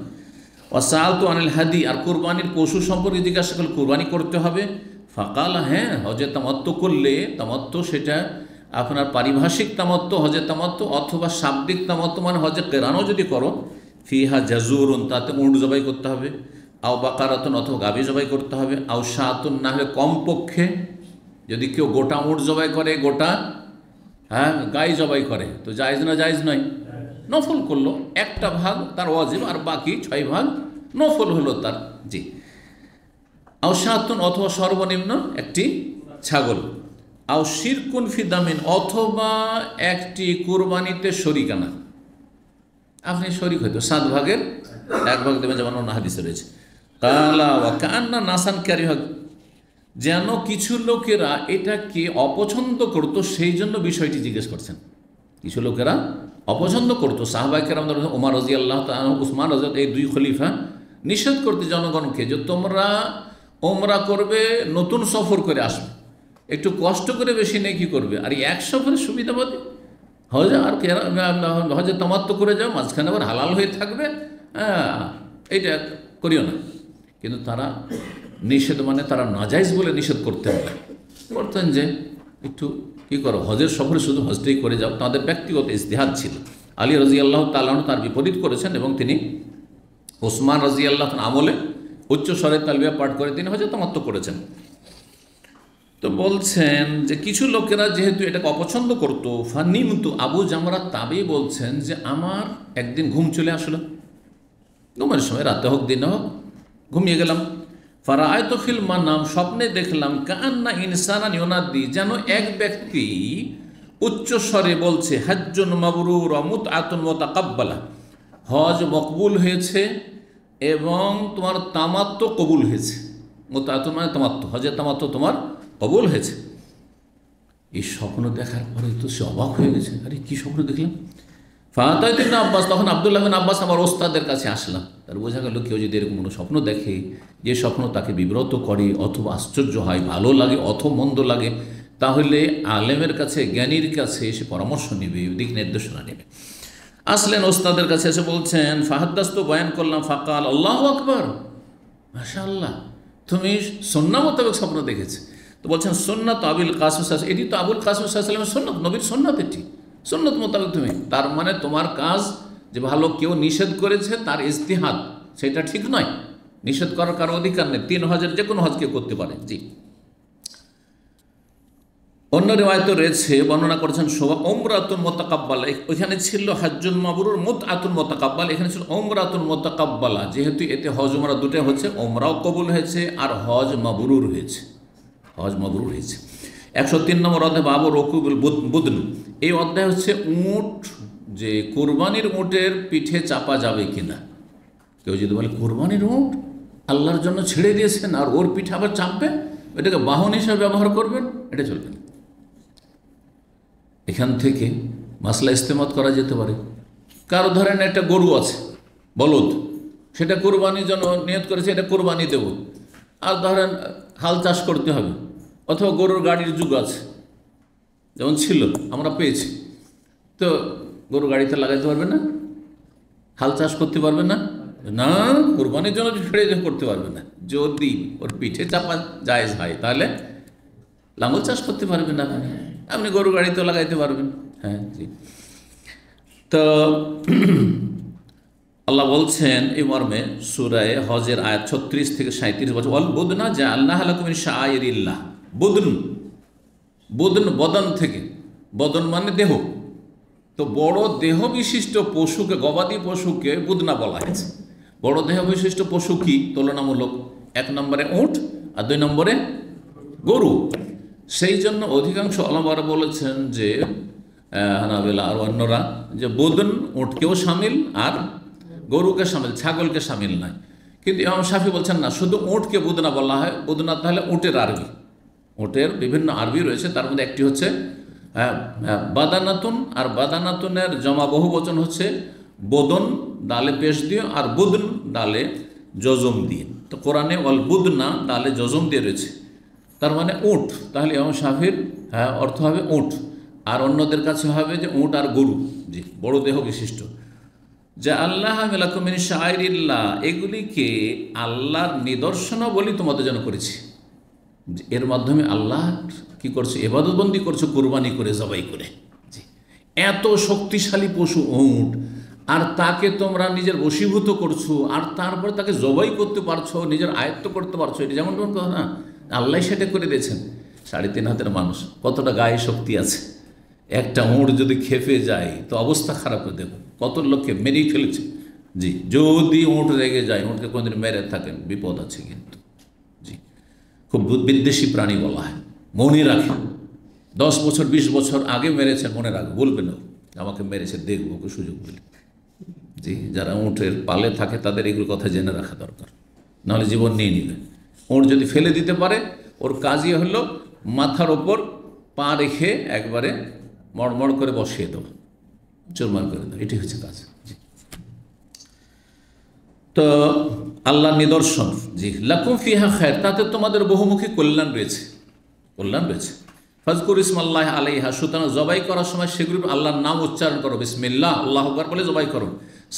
ওয়াসাআলতু আনিল হাদি, আর কোরবানির পশু সম্পর্কে জিজ্ঞাসা করলে কোরবানি করতে হবে। ফাকাল, হ্যাঁ, হজে তামাত্তু করলে, তামাত্তু সেটা আপনার পারিভাষিক তামাত্তু হজে তামাত্তু, অথবা শাব্দিক তামাত্তু মানে হজে কেরানও যদি করো, ফিহা জাজুরুন, তাতে উট জবাই করতে হবে, আও বাকারাতুন, অথবা গাভী জবাই করতে হবে, আও শাতুন, না হলে কমপক্ষে যদি কেউ গোটা উট জবাই করে, গোটা গাই জবাই করে, তো জায়েজ না জায়েজ নয়? নফল করলো, একটা ভাগ তার ওয়াজিব আর বাকি 6 ভাগ নফল হলো তার। জি, আও শাতুন, অথবা সর্বনিম্ন একটি ছাগল, আও শিরকুন ফি দামিন, অথবা একটি কুরবানিতে শরিকানা। আপনি শরিক হয়তো 7 ভাগের 1 ভাগ দেবেন, যেমন অন্য হাদিসে রয়েছে। কালা ওয়া কান্না নাসান কারিহা, যেন কিছু লোকেরা এটাকে অপছন্দ করতো, সেই জন্য বিষয়টি জিজ্ঞেস করছেন। কিছু লোকেরা অপছন্দ করতো, সাহাবায়ে কেরাম, ওমর রাদিয়াল্লাহু তাআলা, উসমান রাদিয়াল্লাহু, এই 2 খলিফা নিষেধ করতে জনগণকে যে তোমরা ওমরা করবে, নতুন সফর করে আসবে, একটু কষ্ট করে বেশি নেকি করবে, আর এক সফরের সুবিধাবাদী হজে আর হজে তামাত্তু করে যাও, মাঝখানে আবার হালাল হয়ে থাকবে, এইটা করিও না। কিন্তু তারা নিষেধ মানে তারা নাজাইজ বলে নিষেধ করতেন যে একটু কী করো, হজের সফরে শুধু হজটাই করে যাও। তাদের ব্যক্তিগত ইজতিহাদ ছিল। আলী রাদিয়াল্লাহু তাআলা আনহু তার বিপরীত করেছেন, এবং তিনি ওসমান রাদিয়াল্লাহু আমলে উচ্চ স্বরে তালবিয়া পাঠ করে তিনি হজে তামাত্তু করেছেন। তো তো বলছেন যে কিছু লোকেরা যেহেতু এটাকে অপছন্দ করতো, ফানিমতু, আবু জামরা তাবেই বলছেন যে আমার একদিন ঘুম চলে আসলো, ঘুমের সময়, রাতে হোক দিনে হোক, ঘুমিয়ে গেলাম। ফারাআইতু ফিল মানাম, স্বপ্নে দেখলাম, কান্না ইনসানান ইউনাদি, যেন এক ব্যক্তি উচ্চ স্বরে বলছে, হাজ্জুন মাবরুর ওয়া মুতআতুন মুতাকাব্বালা, হজ মকবুল হয়েছে এবং তোমার তামাত্ম কবুল হয়েছে। মুতআতুন মানে তামাত্ম, হজের তামাত্ম তোমার কবুল হয়েছে। এই স্বপ্ন দেখার পরে তো সে অবাক হয়ে গেছে, আরে কী স্বপ্ন দেখলাম। ফাতাইতু ইবনে আব্বাস, তখন আব্দুল্লাহ বিন আব্বাস আমার ওস্তাদের কাছে আসলাম। তার বোঝা গেল কেউ যদি এরকম কোনো স্বপ্ন দেখে, যে স্বপ্ন তাকে বিব্রত করে অথবা আশ্চর্য হয়, ভালো লাগে অথবা মন্দ লাগে, তাহলে আলেমের কাছে, জ্ঞানীর কাছে এসে পরামর্শ নেবে, দিক নির্দেশনা নেবে। আসলেন ওস্তাদের কাছে, এসে বলছেন, ফাহাদ্দাস্তু, বয়ান করলাম, ফাকাল আল্লাহু আকবার, মাশাআল্লাহ, তুমি সুন্নাহ মোতাবেক স্বপ্ন দেখেছে। তো বলছেন সুন্নাত আবুল কাসিম, এটি তো আবুল কাসিম সাল্লাল্লাহু আলাইহি ওয়াসাল্লামের সুন্নাত, নবীর সুন্নাত, এটি সুন্নাত মোতাবেক তুমি, তার মানে তোমার কাজ যে ভালো কেউ নিষেধ করেছে তার ইজতিহাদ, সেটা ঠিক নয়, নিষেধ করার কারো অধিকার নেই। 3 হজের যে কোনো হজ কেউ করতে পারে। জি, অন্য রিওয়ায়াতে রয়েছে, বর্ণনা করেছেন শোভা, উমরাতুন মুতাকাব্বালা, ওইখানে ছিল হাজ্জুন মাবরুর, মুতআতুন মুতাকাব্বালা, এখানে ছিল উমরাতুন মুতাকাব্বালা, যেহেতু এতে হজ উমরা দুটো হচ্ছে, উমরাও কবুল হয়েছে আর হজ মাবরুর হয়েছে, হজ মাবরুর হয়েছে। 103 নম্বর অধ্যায়, বাবু রকুবুল বুদন, এই অধ্যায় হচ্ছে উট, যে কোরবানির উটের পিঠে চাপা যাবে কিনা। কেউ যদি বলে কোরবানির উট আল্লাহর জন্য ছেড়ে দিয়েছেন আর ওর পিঠে আবার চাপবে, এটাকে বাহন হিসাবে ব্যবহার করবেন, এটা চলবে না। এখান থেকে মাসলা ইস্তেমাত করা যেতে পারে। কারো ধরেন একটা গরু আছে, বলদ, সেটা কোরবানির জন্য নিয়ত করেছে, এটা কোরবানি দেব, আর ধরেন হাল চাষ করতে হবে, অথবা গরুর গাড়ির যুগ আছে, যেমন ছিল আমরা পেয়েছি, তো গরু গাড়িতে লাগাইতে পারবে না, হাল চাষ করতে পারবে না, না কোরবানির জন্য ফেড়ে করতে পারবে না। যদি ওর পিঠে চাপা জায়েজ হয় তাহলে লাঙল চাষ করতে পারবেন আপনি, আপনি গরু গাড়িতে লাগাইতে পারবেন। হ্যাঁ, জি। তো আল্লাহ বলছেন এই মর্মে সূরা হজের আয়াত 36 থেকে 37 বছর, ওয়াল বুদনা জাআলনাহা লাকুম মিন শাআইরিল্লাহ, বুদন, বুদন বদন থেকে, বদন মানে দেহ, তো বড় দেহ বিশিষ্ট পশুকে, গবাদি পশুকে বুদনা বলা হয়েছে। বড় দেহ বিশিষ্ট পশু কি তুলনামূলক? 1 নম্বরে উট আর 2 নম্বরে গরু। সেই জন্য অধিকাংশ ওলামারা বলেছেন যে হানাবিলা আর অন্যরা, যে বুদন উটকেও শামিল আর গরুকে শামিল, ছাগলকে শামিল নয়। কিন্তু ইমাম শাফি বলছেন না, শুধু উটকে বুদনা বলা হয়। বুদনা তাহলে উটের আরবি, উটের বিভিন্ন আরবি রয়েছে, তার মধ্যে একটি হচ্ছে বাদানাতুন, আর বাদানাতুনের জমা বহু বচন হচ্ছে বদন ডালে পেশ দিয়ে আর বুদন ডালে জজম দিয়ে। তো কোরআনে অল বুদনা ডালে জজম দিয়ে রয়েছে, তার মানে উট। তাহলে ইমাম শাফির অর্থ হবে উট, আর অন্যদের কাছে হবে যে উট আর গরু, জি, বড় দেহ বিশিষ্ট। যে আল্লাহ লাকুম মিন শাআইরিল্লাহ, এগুলিকে আল্লাহর নিদর্শন বলি তোমাদের জন্য করেছি। এর মাধ্যমে আল্লাহ কি করছে? ইবাদতবন্দি করছে, কুরবানি করে, জবাই করে। জি, এত শক্তিশালী পশু উট, আর তাকে তোমরা নিজের বশীভূত করছো, আর তারপরে তাকে জবাই করতে পারছো, নিজের আয়ত্ত করতে পারছো, এটা যেমন কথা না, আল্লাহ সেটা করে দিয়েছেন। 3.5 হাতের মানুষ, কতটা গায়ে শক্তি আছে। একটা উট যদি খেপে যায় তো অবস্থা খারাপ করে দেবো, কত লোককে মেরেই ফেলেছে। জি, যদি উট রেগে যায়, উটকে কোনোদিন মেরে থাকেন বিপদ আছে কিন্তু। জি, খুব বিদ্বেষী প্রাণী বলা হয়, মনে রাখে। 10 বছর 20 বছর আগে মেরেছে, মনে রাখবে, বলবে না আমাকে মেরেছে, দেখবো ওকে সুযোগ পেলে। জি, যারা উটের পালে থাকে তাদের এগুলো কথা জেনে রাখা দরকার, নাহলে জীবন নিয়ে নিবে। উট যদি ফেলে দিতে পারে, ওর কাজই হলো মাথার ওপর পা রেখে একবারে মড়মড় করে বসিয়ে দেবো, চুরমার করে দেবো, এটি হচ্ছে কাজ। জি, তো আল্লাহর নিদর্শন, জি, লাকুম ফিহা খায়র, তাতে তোমাদের বহুমুখী কল্যাণ রয়েছে, কল্যাণ রয়েছে। ফাজকুর ইসমাল্লাহ আলাইহা, সুতরাং জবাই করার সময় সেগুলির আল্লাহর নাম উচ্চারণ করো, বিসমিল্লাহ, আল্লাহু আকবার বলে জবাই করো।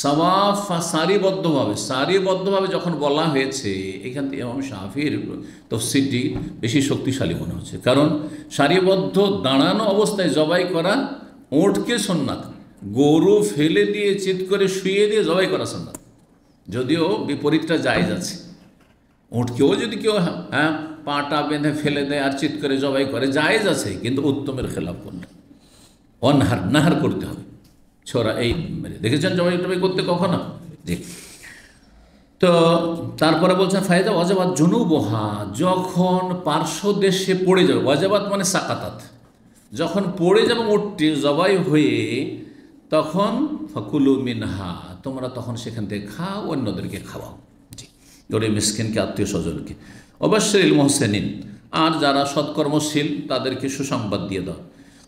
সাওয়াফা, সারিবদ্ধভাবে যখন বলা হয়েছে, এখান থেকে ইমাম শাফির তাফসীরটি বেশি শক্তিশালী মনে হচ্ছে, কারণ সারিবদ্ধ দাঁড়ানো অবস্থায় জবাই করা উটকে সুন্নাত, গরু ফেলে দিয়ে চিৎ করে শুয়ে দিয়ে জবাই করা সুন্নাত, যদিও বিপরীতটা জায়েজ আছে। উটকেও যদি কেউ পাটা বেঁধে ফেলে দেয় আর চিৎ করে জবাই করে, জায়েজ আছে, কিন্তু উত্তমের খেলাফ করলে অনহার নাহার করতে হবে। ছোরা এই দেখেছেন জবাই টবাই করতে কখনো? জি। তো তারপরে বলছেন ফায়দা ওয়াজাবাত জুনুবহা, যখন পার্শ্ব দেশে পড়ে যাবে, ওয়াজাবাত মানে সাকাতাত, যখন পড়ে যাবে উটটি জবাই হয়ে, তখন ফাকুলু মিনহা, তোমরা তখন সেখান থেকে খাও, অন্যদেরকে খাওয়াও। জি, গরিব মিসকিনকে, আত্মীয় স্বজনকে। অবশ্যই মোহসেনিন, আর যারা সৎকর্মশীল তাদেরকে সুসংবাদ দিয়ে দাও।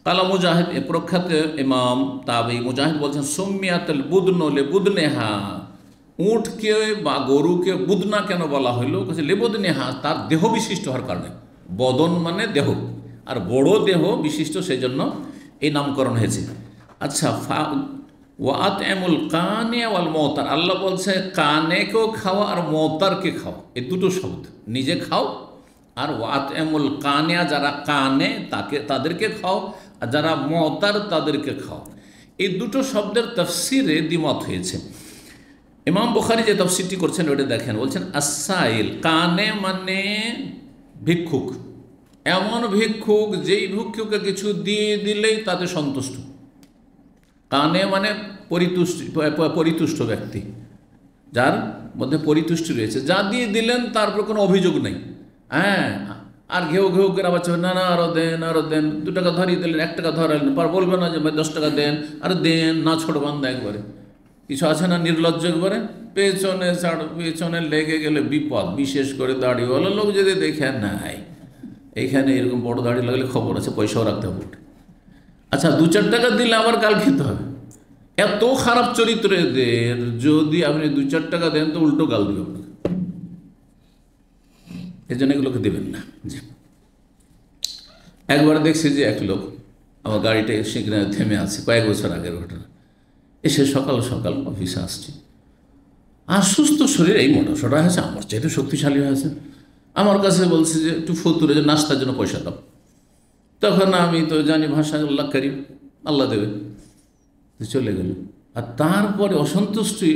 কালা মুজাহিদ, এ প্রখ্যাত ইমাম তাবি মুজাহিদ বলছেন সুমিয়াতুল বুদন লে বুদনেহা, উটকে বা গরুকে বুদনা কেন বলা হইল? লেবুদনেহা, তার দেহ বিশিষ্ট হওয়ার কারণে। বদন মানে দেহ, আর বড় দেহ বিশিষ্ট, সেই জন্য এই নামকরণ হয়েছে। আচ্ছা, ওয়াত এমুল কানে ওয়াল মতার, আল্লাহ বলছে কানেকেও খাওয়া আর মতারকে খাও, এই দুটো শব্দ, নিজে খাও আর ওয়াত এমুল কানিয়া, যারা কানে তাদেরকে খাও, আর যারা মতার তাদেরকে খাও। এই দুটো শব্দের তাফসিরে দ্বিমত হয়েছে। ইমাম বুখারী যে তাফসিরটি করছেন ওটা দেখেন, বলছেন আসাইল, কানে মানে ভিক্ষুক, এমন ভিক্ষুক যেই ভিক্ষুকে কিছু দিয়ে দিলেই তাতে সন্তুষ্ট। কানে মানে পরিতুষ্ট ব্যক্তি, যার মধ্যে পরিতুষ্টি রয়েছে, যা দিয়ে দিলেন তারপর কোনো অভিযোগ নেই। হ্যাঁ, আর ঘেউ ঘেউ করে আবার না না আরও দেন আরও দেন, 2 টাকা ধরিয়ে দিলেন, 1 টাকা ধরালেন, পর বলবে না যে 10 টাকা দেন, আর দেন না, ছোট বান্ধা একবারে। কিছু আছে না নির্লজ্জ একবারে, পেছনে লেগে গেলে বিপদ, বিশেষ করে দাড়িওয়ালা লোক যদি দেখে নাই এইখানে এরকম বড় দাড়ি লাগলে খবর আছে, পয়সাও রাখতে হবে। আচ্ছা, 2-4 টাকা দিলে আবার গাল খেতে হবে। এত খারাপ চরিত্রদের যদি আপনি 2-4 টাকা দেন তো উল্টো গাল দিবে আপনাকে, এই জন্য এগুলোকে দেবেন না। জি, একবার দেখছি যে এক লোক, আমার গাড়িটা সেখানে থেমে আছে, কয়েক বছর আগের ঘটনা, এসে সকাল সকাল অফিসে আসছি, আর সুস্থ শরীর, এই মোটা সোটা হয়েছে, আমার চাইতে শক্তিশালী হয়েছে, আমার কাছে বলছে যে একটু ফতুরে, যে নাস্তার জন্য পয়সা দাও। তখন আমি তো জানি ভাষা, আল্লাহ করিম, আল্লাহ দেবে, চলে গেল। আর তারপরে অসন্তুষ্টি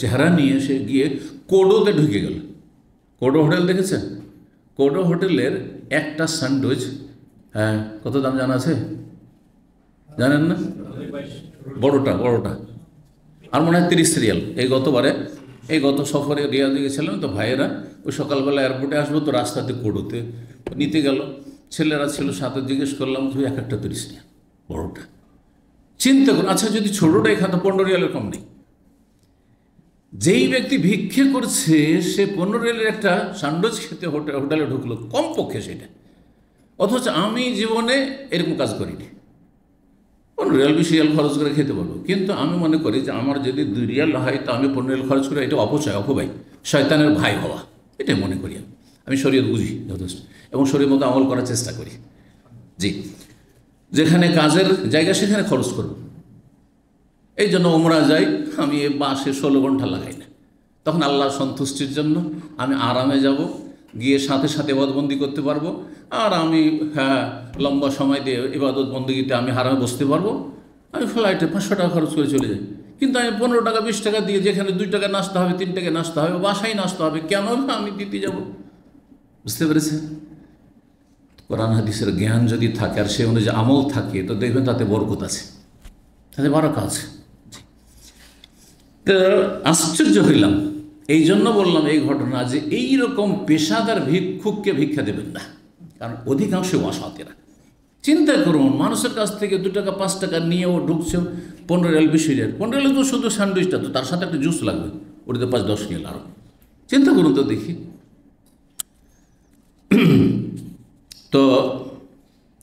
চেহারা নিয়ে সে গিয়ে কোডোতে ঢুকে গেল। কোডো হোটেল দেখেছেন? কোডো হোটেলের একটা স্যান্ডউইচ, হ্যাঁ, কত দাম জানা আছে? জানেন না? বড়টা, আর মনে হয় 30 রিয়াল। এই গত সফরে রিয়াদে গেছিলাম, তো ভাইয়েরা ওই সকালবেলা এয়ারপোর্টে আসবো, তো রাস্তাতে কোডোতে নিতে গেল, ছেলেরা ছিল সাথে, জিজ্ঞেস করলাম তুই এক একটা 30 রিয়াল, বড়টা। চিন্তা করুন, আচ্ছা যদি ছোটোটা এখানে 15 রিয়ালের কম নেই। যেই ব্যক্তি ভিক্ষে করছে সে 15 রিয়ালের একটা স্যান্ডউইচ খেতে হোটেলে ঢুকলো, কমপক্ষে সেটা। অথচ আমি জীবনে এরকম কাজ করিনি। 15 রিয়াল 20 রিয়াল খরচ করে খেতে পারবো, কিন্তু আমি মনে করি যে আমার যদি 2 রিয়াল হয় তো আমি 15 রিয়াল খরচ করে, এটা অপব্যয়, শয়তানের ভাই হওয়া, এটাই মনে করি। আমি শরীয়ত বুঝি যথেষ্ট, এবং শরীয়ত মতো আমল করার চেষ্টা করি। জি, যেখানে কাজের জায়গা সেখানে খরচ করব। এই জন্য ওমরা যাই, আমি বাসে 16 ঘন্টা লাগাই না, তখন আল্লাহর সন্তুষ্টির জন্য আমি আরামে যাব, গিয়ে সাথে সাথে ইবাদতবন্দি করতে পারবো, আর আমি লম্বা সময় দিয়ে ইবাদত বন্দিতে আমি হারামে বসতে পারবো। আমি ফ্লাইটে 500 টাকা খরচ করে চলে যাই, কিন্তু আমি 15 টাকা 20 টাকা দিয়ে, যেখানে 2 টাকা নাস্তা হবে, 3 টাকা নাস্তা হবে, বাসায় নাস্তা হবে, কেন আমি দিতে যাব? বুঝতে পেরেছেন? কোরআন হাদিসের জ্ঞান যদি থাকে আর সে অনুযায়ী আমল থাকে, তো দেখবেন তাতে বরকত আছে, তাতে বারাকা আছে। তো আশ্চর্য হইলাম, এই জন্য বললাম এই ঘটনা, যে এই রকম পেশাদার ভিক্ষুককে ভিক্ষা দেবেন না, কারণ অধিকাংশ অসতেরা। চিন্তা করুন, মানুষের কাছ থেকে 2 টাকা 5 টাকা নিয়েও ঢুকছে 15 রিয়াল 20 রিয়াল। 15 রিয়াল তো শুধু স্যান্ডউইচটা, তো তার সাথে একটা জুস লাগবে, ওটাতে 5-10 রিয়াল আরও। চিন্তা করুন তো দেখি। তো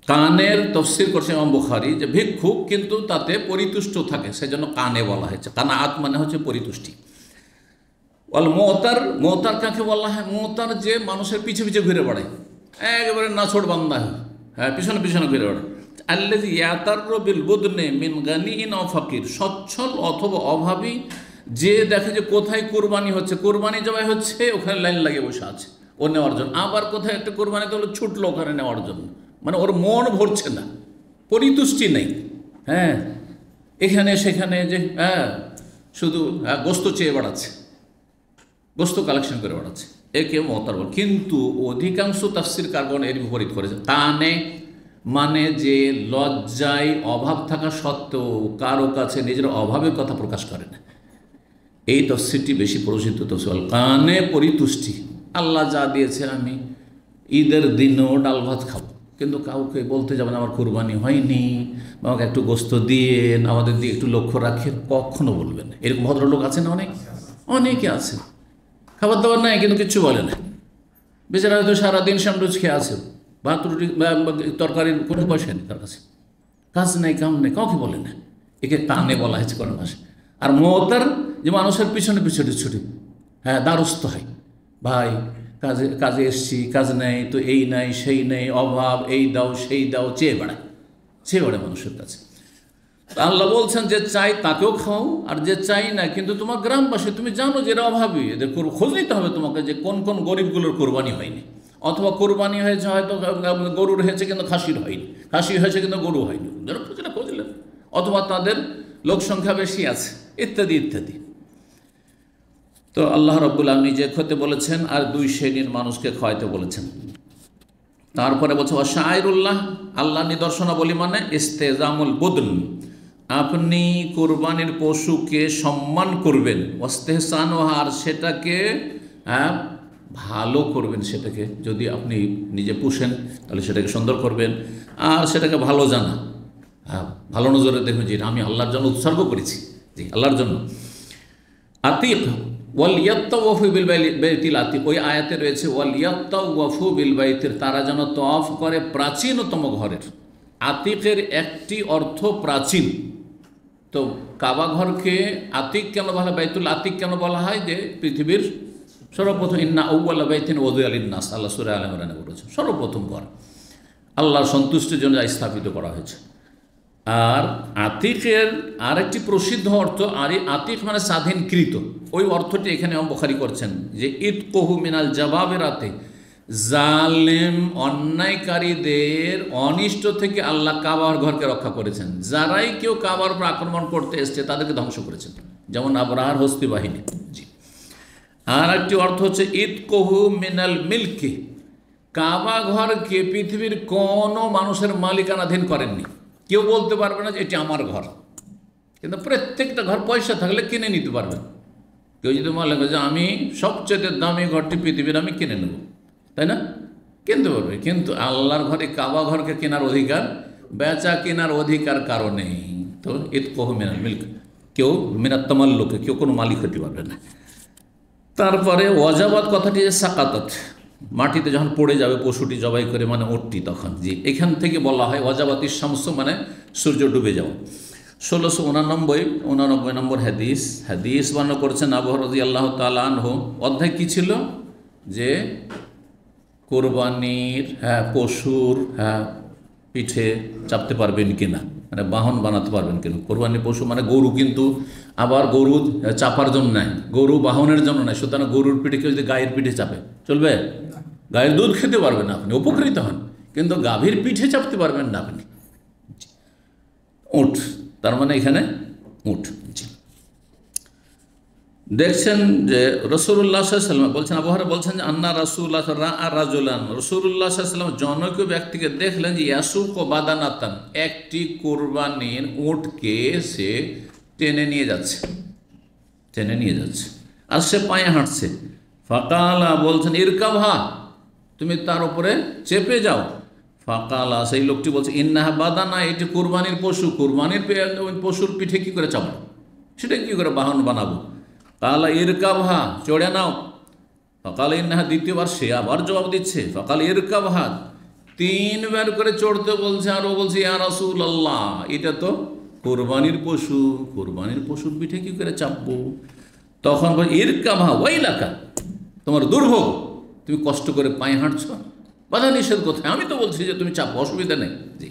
কানের তফসির করছে ইমাম বুখারী যে ভিক্ষুক কিন্তু তাতে পরিতুষ্ট থাকে, সেজন্য কানে বলা হয়েছে। কানাআত মানে হচ্ছে পরিতুষ্টি। ওয়াল মোতার কাকে বলা হয়? মোতার যে মানুষের পিছে পিছে ঘুরে বেড়ায়, একেবারে নাছোড় বান্দা, হ্যাঁ, পিছনে পিছনে ঘুরে বেড়ায়। আল্লাযী ইয়াতাররু বিল বুদনি মিন গানিইন আও ফাকির, সচ্ছল অথবা অভাবী, যে দেখে যে কোথায় কোরবানি হচ্ছে, কোরবানি জবাই হচ্ছে, ওখানে লাইন লাগিয়ে বসে আছে ও নেওয়ার জন্য। আবার কোথায় একটা কোরবানি তো ছুটলো ওখানে নেওয়ার জন্য, মানে ওর মন ভরছে না, পরিতুষ্টি নেই। হ্যাঁ, এখানে সেখানে যে শুধু গোস্ত চেয়ে বেড়াচ্ছে, গোস্ত কালেকশন করে বেড়াচ্ছে। একে মহতার বলে। কিন্তু অধিকাংশ তাফসির কারগণ এর বিপরীত করেছে। কানে মানে যে লজ্জায় অভাব থাকা সত্ত্বেও কারো কাছে নিজের অভাবের কথা প্রকাশ করে না, এই তফসিরটি বেশি প্রসিদ্ধ তফসির। কানে পরিতুষ্টি, আল্লাহ যা দিয়েছে আমি ঈদের দিনও ডাল ভাত খাবো, কিন্তু কাউকে বলতে যাবেন আমার কুরবানি হয়নি, আমাকে একটু গোস্ত দিয়েন, আমাদের দিয়ে একটু লক্ষ্য রাখেন, কখনো বলবেন না। এরকম ভদ্রলোক আছে না, অনেকে আছে, খাবার দাবার নাই কিন্তু কিচ্ছু বলে না, বেচারা হয়তো সারাদিন স্যান্ডউইচ খেয়ে আছে, ভাত রুটি তরকারির কোনো পয়সা নেই তার কাছে, কাজ নেই কাম নেই, কাউকে বলে না। একে কানে বলা হয়েছে কোনো ভাষা। আর মহতার যে মানুষের পিছনে পিছনে ছুটি, হ্যাঁ দ্বারস্থ হয়, ভাই কাজে এসছি, কাজ নেই তো, এই নাই সেই নেই, অভাব, এই দাও সেই দাও, চেয়ে বেড়ায় মানুষের কাছে। আল্লাহ বলছেন যে চাই তাকেও খাও, আর যে চাই না কিন্তু তোমার গ্রামবাসী তুমি জানো যে এরা অভাবী, এদের খোঁজ নিতে হবে তোমাকে যে কোন কোন গরিবগুলোর কোরবানি হয়নি, অথবা কোরবানি হয়েছে হয়তো গরুর হয়েছে কিন্তু খাসির হয়নি, খাসি হয়েছে কিন্তু গরু হয়নি, খুঁজলেন, অথবা তাদের লোক সংখ্যা বেশি আছে, ইত্যাদি ইত্যাদি। তো আল্লাহ রাব্বুল আলামিন যে খেতে বলেছেন আর দুই শ্রেণীর মানুষকে খাওয়াইতে বলেছেন। তারপরে বলছে শায়রুল্লাহ, আল্লাহ নিদর্শনাবলী মানে ইস্তেজামুল বুদন, আপনি কোরবানির পশুকে সম্মান করবেন, ওয়াস্তেহসান আর সেটাকে ভালো করবেন, সেটাকে যদি আপনি নিজে পুষেন তাহলে সেটাকে সুন্দর করবেন, আর সেটাকে ভালো জানা, ভালো নজরে দেখুন যে আমি আল্লাহর জন্য উৎসর্গ করেছি, জি আল্লাহর জন্য। আতিক ওয়াল ইয়াত্তাওয়াফু বিল বাইতিল আতিক, ওই আয়াতে রয়েছে ওয়াল ইয়াত্তাওয়াফু বিল বাইতির, তারা যেন তওয়াফ করে প্রাচীনতম ঘরের। আতিকের একটি অর্থ প্রাচীন। তো কাবা ঘরকে আতিক কেন বলা হয়, বাইতুল আতিক কেন বলা হয়, যে পৃথিবীর সর্বপ্রথম ইন্না আউওয়ালা বাইতিন ওযিআ লিন-নাস, আল্লাহ সূরা আলে ইমরানে বলেছেন সর্বপ্রথম ঘর আল্লাহর সন্তুষ্টির জন্য স্থাপিত করা হয়েছে। আর আতিকের আরেকটি প্রসিদ্ধ অর্থ, আর আতিক মানে স্বাধীনকৃত, ওই অর্থটি এখানে ইমাম বুখারী করছেন যে ইতকুহু মিনাল জাবাবিরাতে, জালেম অন্যায়কারীদের অনিষ্ট থেকে আল্লাহ কাবার ঘরকে রক্ষা করেছেন। যারাই কেউ কাবার উপর আক্রমণ করতে এসছে তাদেরকে ধ্বংস করেছেন, যেমন আবরাহার হস্তি বাহিনী। জি। আর একটি অর্থ হচ্ছে ইতকুহু মিনাল মিল্কি, কাবা ঘরকে পৃথিবীর কোনো মানুষের মালিকানাধীন করেননি, কেউ বলতে পারবে না যে এটি আমার ঘর, কিন্তু প্রত্যেকটা ঘর পয়সা থাকলে কিনে নিতে পারবে। কেউ যদি মনে করে যে আমি সবচেয়ে দামি ঘরটি পৃথিবীর আমি কিনে নেব, তাই না, কিনতে পারবে, কিন্তু আল্লাহর ঘরে কাবা ঘরকে কেনার অধিকার, বেচা কেনার অধিকার কারো নেই। তো ইতকুহু মিনাল মিল্ক, কেউ মিনাত তামাল্লুক, কেউ কোনো মালিক হতে পারবে না। তারপরে ওয়াজাবাত কথাটি যে সাকাতাত, মাটিতে যখন পড়ে যাবে পশুটি জবাই করে, মানে ওটটি, তখন জি এখান থেকে বলা হয় ওয়াজাবাতি শামস, মানে সূর্য ডুবে যাওয়া। 1689 নম্বর হাদিস বর্ণনা করেছেন আবু হুরায়রা রাদিয়াল্লাহু তাআলা আনহু। অধ্যায় কী ছিল, যে কোরবানির পশুর পিঠে চাপতে পারবেন কিনা, মানে বাহন বানাতে পারবেন কিনা। কোরবানির পশু মানে গরু, কিন্তু আবার গরু চাপার জন্য নাই, গরু বাহনের জন্য নাই, সুতরাং গরুর পিঠে কেউ যদি গায়ের পিঠে চাপে চলবে, গায়ের দুধ খেতে পারবেন না আপনি, উপকৃত হন, কিন্তু গাভীর পিঠে চাপতে পারবেন না আপনি। উট, তার মানে এখানে উট। জি, দেখছেন যে রাসূলুল্লাহ সাল্লাল্লাহু আলাইহি ওয়াসাল্লাম বলছেন, আবু হুরায়রা বলছেন যে আন্না রাসূলুল্লাহ রাআ রাজুলান, রাসূলুল্লাহ সাল্লাল্লাহু আলাইহি ওয়াসাল্লাম জনৈক ব্যক্তিকে দেখলেন যে ইয়াসুকু বাদানাতান, একটি কুরবানির উটকে সে টেনে নিয়ে যাচ্ছে, আর সে পায়ে হাঁটছে। ফাকালা, বলছেন ইরকাবহা, তুমি তার উপরে চেপে যাও। ফাকালা, সেই লোকটি বলছে ইন্নাহা বাদানা, এটি কুরবানির পশু, কুরবানির পশুর পিঠে কী করে চাপবো, সেটা কী করে বাহন বানাবো। কালা ইরকাবহা, চড়ে নাও। ফকাল ইন্নাহা, দ্বিতীয়বার সে আবার জবাব দিচ্ছে, ফকাল ইরকাবহা, 3 বার করে চড়তে বলছে, আর ও বলছে ইয়া রাসূলুল্লাহ, এটা তো কোরবানির পশুর পিঠে কী করে চাপবো। তখন বল ইরকাবহা ওয়াইলাকা, তোমার দুর্ভোগ, তুমি কষ্ট করে পায়ে হাঁটছ, বাধা নিষেধ কোথায়, আমি তো বলছি যে তুমি চাপো, অসুবিধা নেই। জি।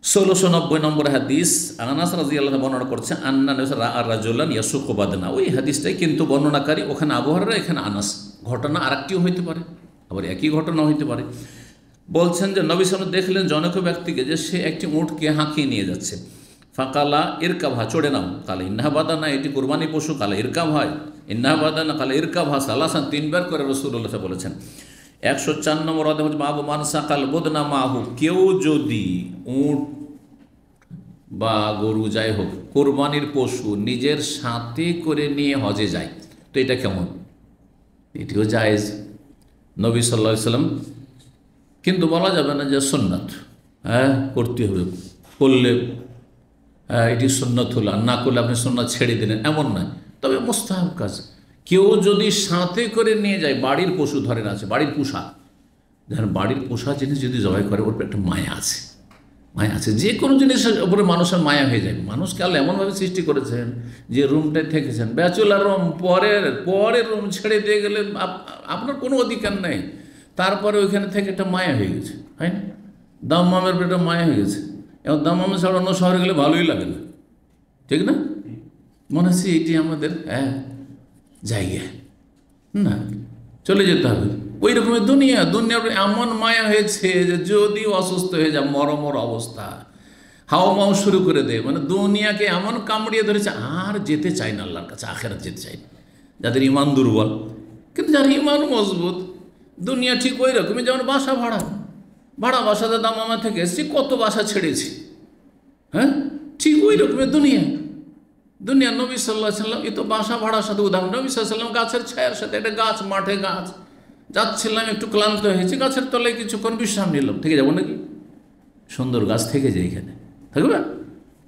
1690 নম্বর হাদিস, আনাস রাদিয়াল্লাহু বর্ণনা করছে আন্না রাআ রাজুলান ইয়াসুকু বাদনা, ওই হাদিসটাই কিন্তু বর্ণনাকারী ওখানে আবু হুরায়রা, এখানে আনাস। ঘটনা আরেকটিও হইতে পারে, আবার একই ঘটনা হইতে পারে। বলছেন যে নবী সাল্লাল্লাহু আলাইহি ওয়াসাল্লাম দেখলেন জনৈক ব্যক্তিকে যে সে একটি উটকে হাঁকিয়ে নিয়ে যাচ্ছে। ফাকালা ইরকাভা, চড়ে নাও। কালে ইন্নাহা বাদানা, এটি কোরবানি পশু। কালে ইরকাভ হয়, ইন্নাহা বাদানা, কালে ইরকাভা সালাসান, 3বার করে রাসূলুল্লাহ বলেছেন। 104 নম্বর অধ্যায় হচ্ছে বাবু মান সাকাল বদনা মাহু, কেউ যদি উট বা গরু যাই হোক কোরবানির পশু নিজের সাথে করে নিয়ে হজে যায়, তো এটা কেমন? এটিও জায়েজ, নবী সাল্লাল্লাহু আলাইহি সাল্লাম, কিন্তু বলা যাবে না যে সুন্নাত, করতে হবে, করলে এটি সুন্নাত হলো, আর না করলে আপনি সুন্নাত ছেড়ে দিলেন, এমন নয়। তবে মুস্তাহাব কাজ। কেউ যদি সাথে করে নিয়ে যায়, বাড়ির পশু ধরেন আছে, বাড়ির পোষা, ধরেন বাড়ির পোষা জিনিস যদি জবাই করে, ওর একটা মায়া আছে, মায়া আছে। যে কোনো জিনিসের উপরে মানুষের মায়া হয়ে যায়। মানুষকে আল্লাহ এমনভাবে সৃষ্টি করেছেন যে রুমটায় থেকেছেন, ব্যাচুলার রুম, পরের রুম ছেড়ে দিয়ে গেলে আপনার কোনো অধিকার নেই, তারপরে ওইখানে থেকে একটা মায়া হয়ে গেছে, হয় না? দাম্মামের একটা মায়া হয়ে গেছে। এবং দাম্মামে ছাড়া অন্য শহরে গেলে ভালোই লাগে না, ঠিক না? মনে হচ্ছে এটি আমাদের জায়গা না, চলে যেতে হবে। ওই রকমের দুনিয়ার এমন মায়া হয়েছে যে যদি অসুস্থ হয়ে যায়, মরমর অবস্থা, হাওয়া মাও শুরু করে দেয়, মানে দুনিয়াকে এমন কামড়িয়ে ধরেছে, আর যেতে চায় না আল্লাহর কাছে, আখেরাত যেতে চায় না, যাদের ইমান দুর্বল। কিন্তু যার ইমান মজবুত, দুনিয়া ঠিক ওই রকমই। যেমন বাসা ভাড়া বাসাতে দামামা থেকে এসেছি, কত বাসা ছেড়েছি, ঠিক ওই রকমের দুনিয়া। নবী সাল্লাল্লাহু আলাইহি সাল্লাম, এ তো বাসা ভাড়ার সাথে উদাহরণ। নবী সাল্লাল্লাহু আলাইহি সাল্লাম গাছের ছায়ার সাথে, একটা গাছ, মাঠে গাছ, যাচ্ছিলাম, একটু ক্লান্ত হয়েছি, গাছের তলায় কিছুক্ষণ বিশ্রাম নিলাম, থেকে যাবো নাকি? সুন্দর গাছ থেকে যায়, এখানে থাকবে।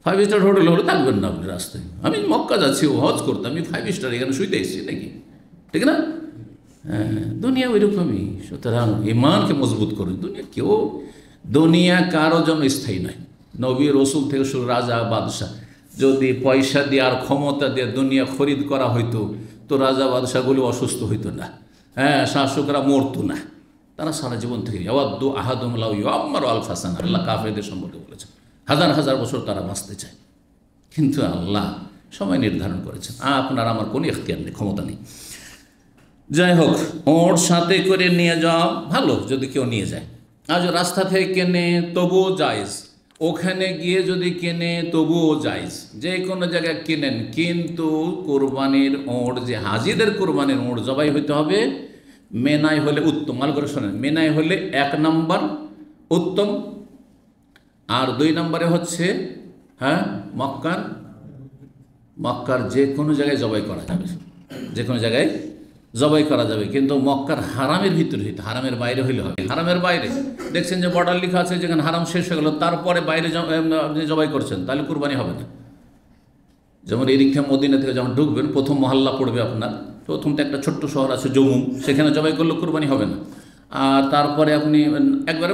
5 স্টার হোটেল হলে থাকবেন না আপনি রাস্তায়। আমি মক্কা যাচ্ছি, হজ করতাম, আমি 5 স্টার এখানে শুইতে এসেছি নাকি, ঠিক না? দুনিয়া ওই রকমই। সুতরাং ইমানকে মজবুত করুন। দুনিয়া কারো জন্য স্থায়ী নয়। নবী রসুল থেকে শুরু, রাজা বাদশাহ, যদি পয়সা দিয়ে আর ক্ষমতা দিয়ে দুনিয়া খরিদ করা হইতো, তো রাজা বাদশাহগুলো অসুস্থ হইতো না, শাসকরা মরতো না, তারা সারা জীবন থেকে ইয়াওয়াদ্দু আহাদুহুম লাউ ইউআম্মারু আলফা সানা, আল্লাহ কাফেরদের সম্পর্কে বলেছেন, হাজার হাজার বছর তারা বাঁচতে চায়। কিন্তু আল্লাহ সময় নির্ধারণ করেছেন, আপনার আমার কোনো এখতিয়ার নেই, ক্ষমতা নেই। যাই হোক, ওর সাথে করে নিয়ে যাওয়া ভালো যদি কেউ নিয়ে যায়। আজ রাস্তা থেকে কেনে তবুও জায়েজ, ওখানে গিয়ে যদি কেনে তবুও জায়েজ, যে কোনো জায়গায় কেনেন। কিন্তু কোরবানির ওঁট, যে হাজিদের কোরবানির ওঁট জবাই হইতে হবে মেনায় হলে উত্তম। ভালো করে শোনেন, মেনায় হলে 1 নম্বর উত্তম, আর 2 নম্বরে হচ্ছে মক্কার যে কোনো জায়গায় জবাই করা যাবে, যে কোনো জায়গায় জবাই করা যাবে। কিন্তু মক্কার হারামের ভিতরে হইতে, হারামের বাইরে হইলে হবে। হারামের বাইরে দেখছেন যে বর্ডার লেখা আছে, যেখানে হারাম শেষ হয়ে গেল, তারপরে বাইরে আপনি জবাই করছেন, তাহলে কুরবানি হবে না। যেমন এদিকে মদিনা থেকে যখন ঢুকবেন, প্রথম মহল্লা পড়বে আপনার, প্রথম তো একটা ছোট্ট শহর আছে জমুম, সেখানে জবাই করলে কুরবানি হবে না। আর তারপরে আপনি একবারে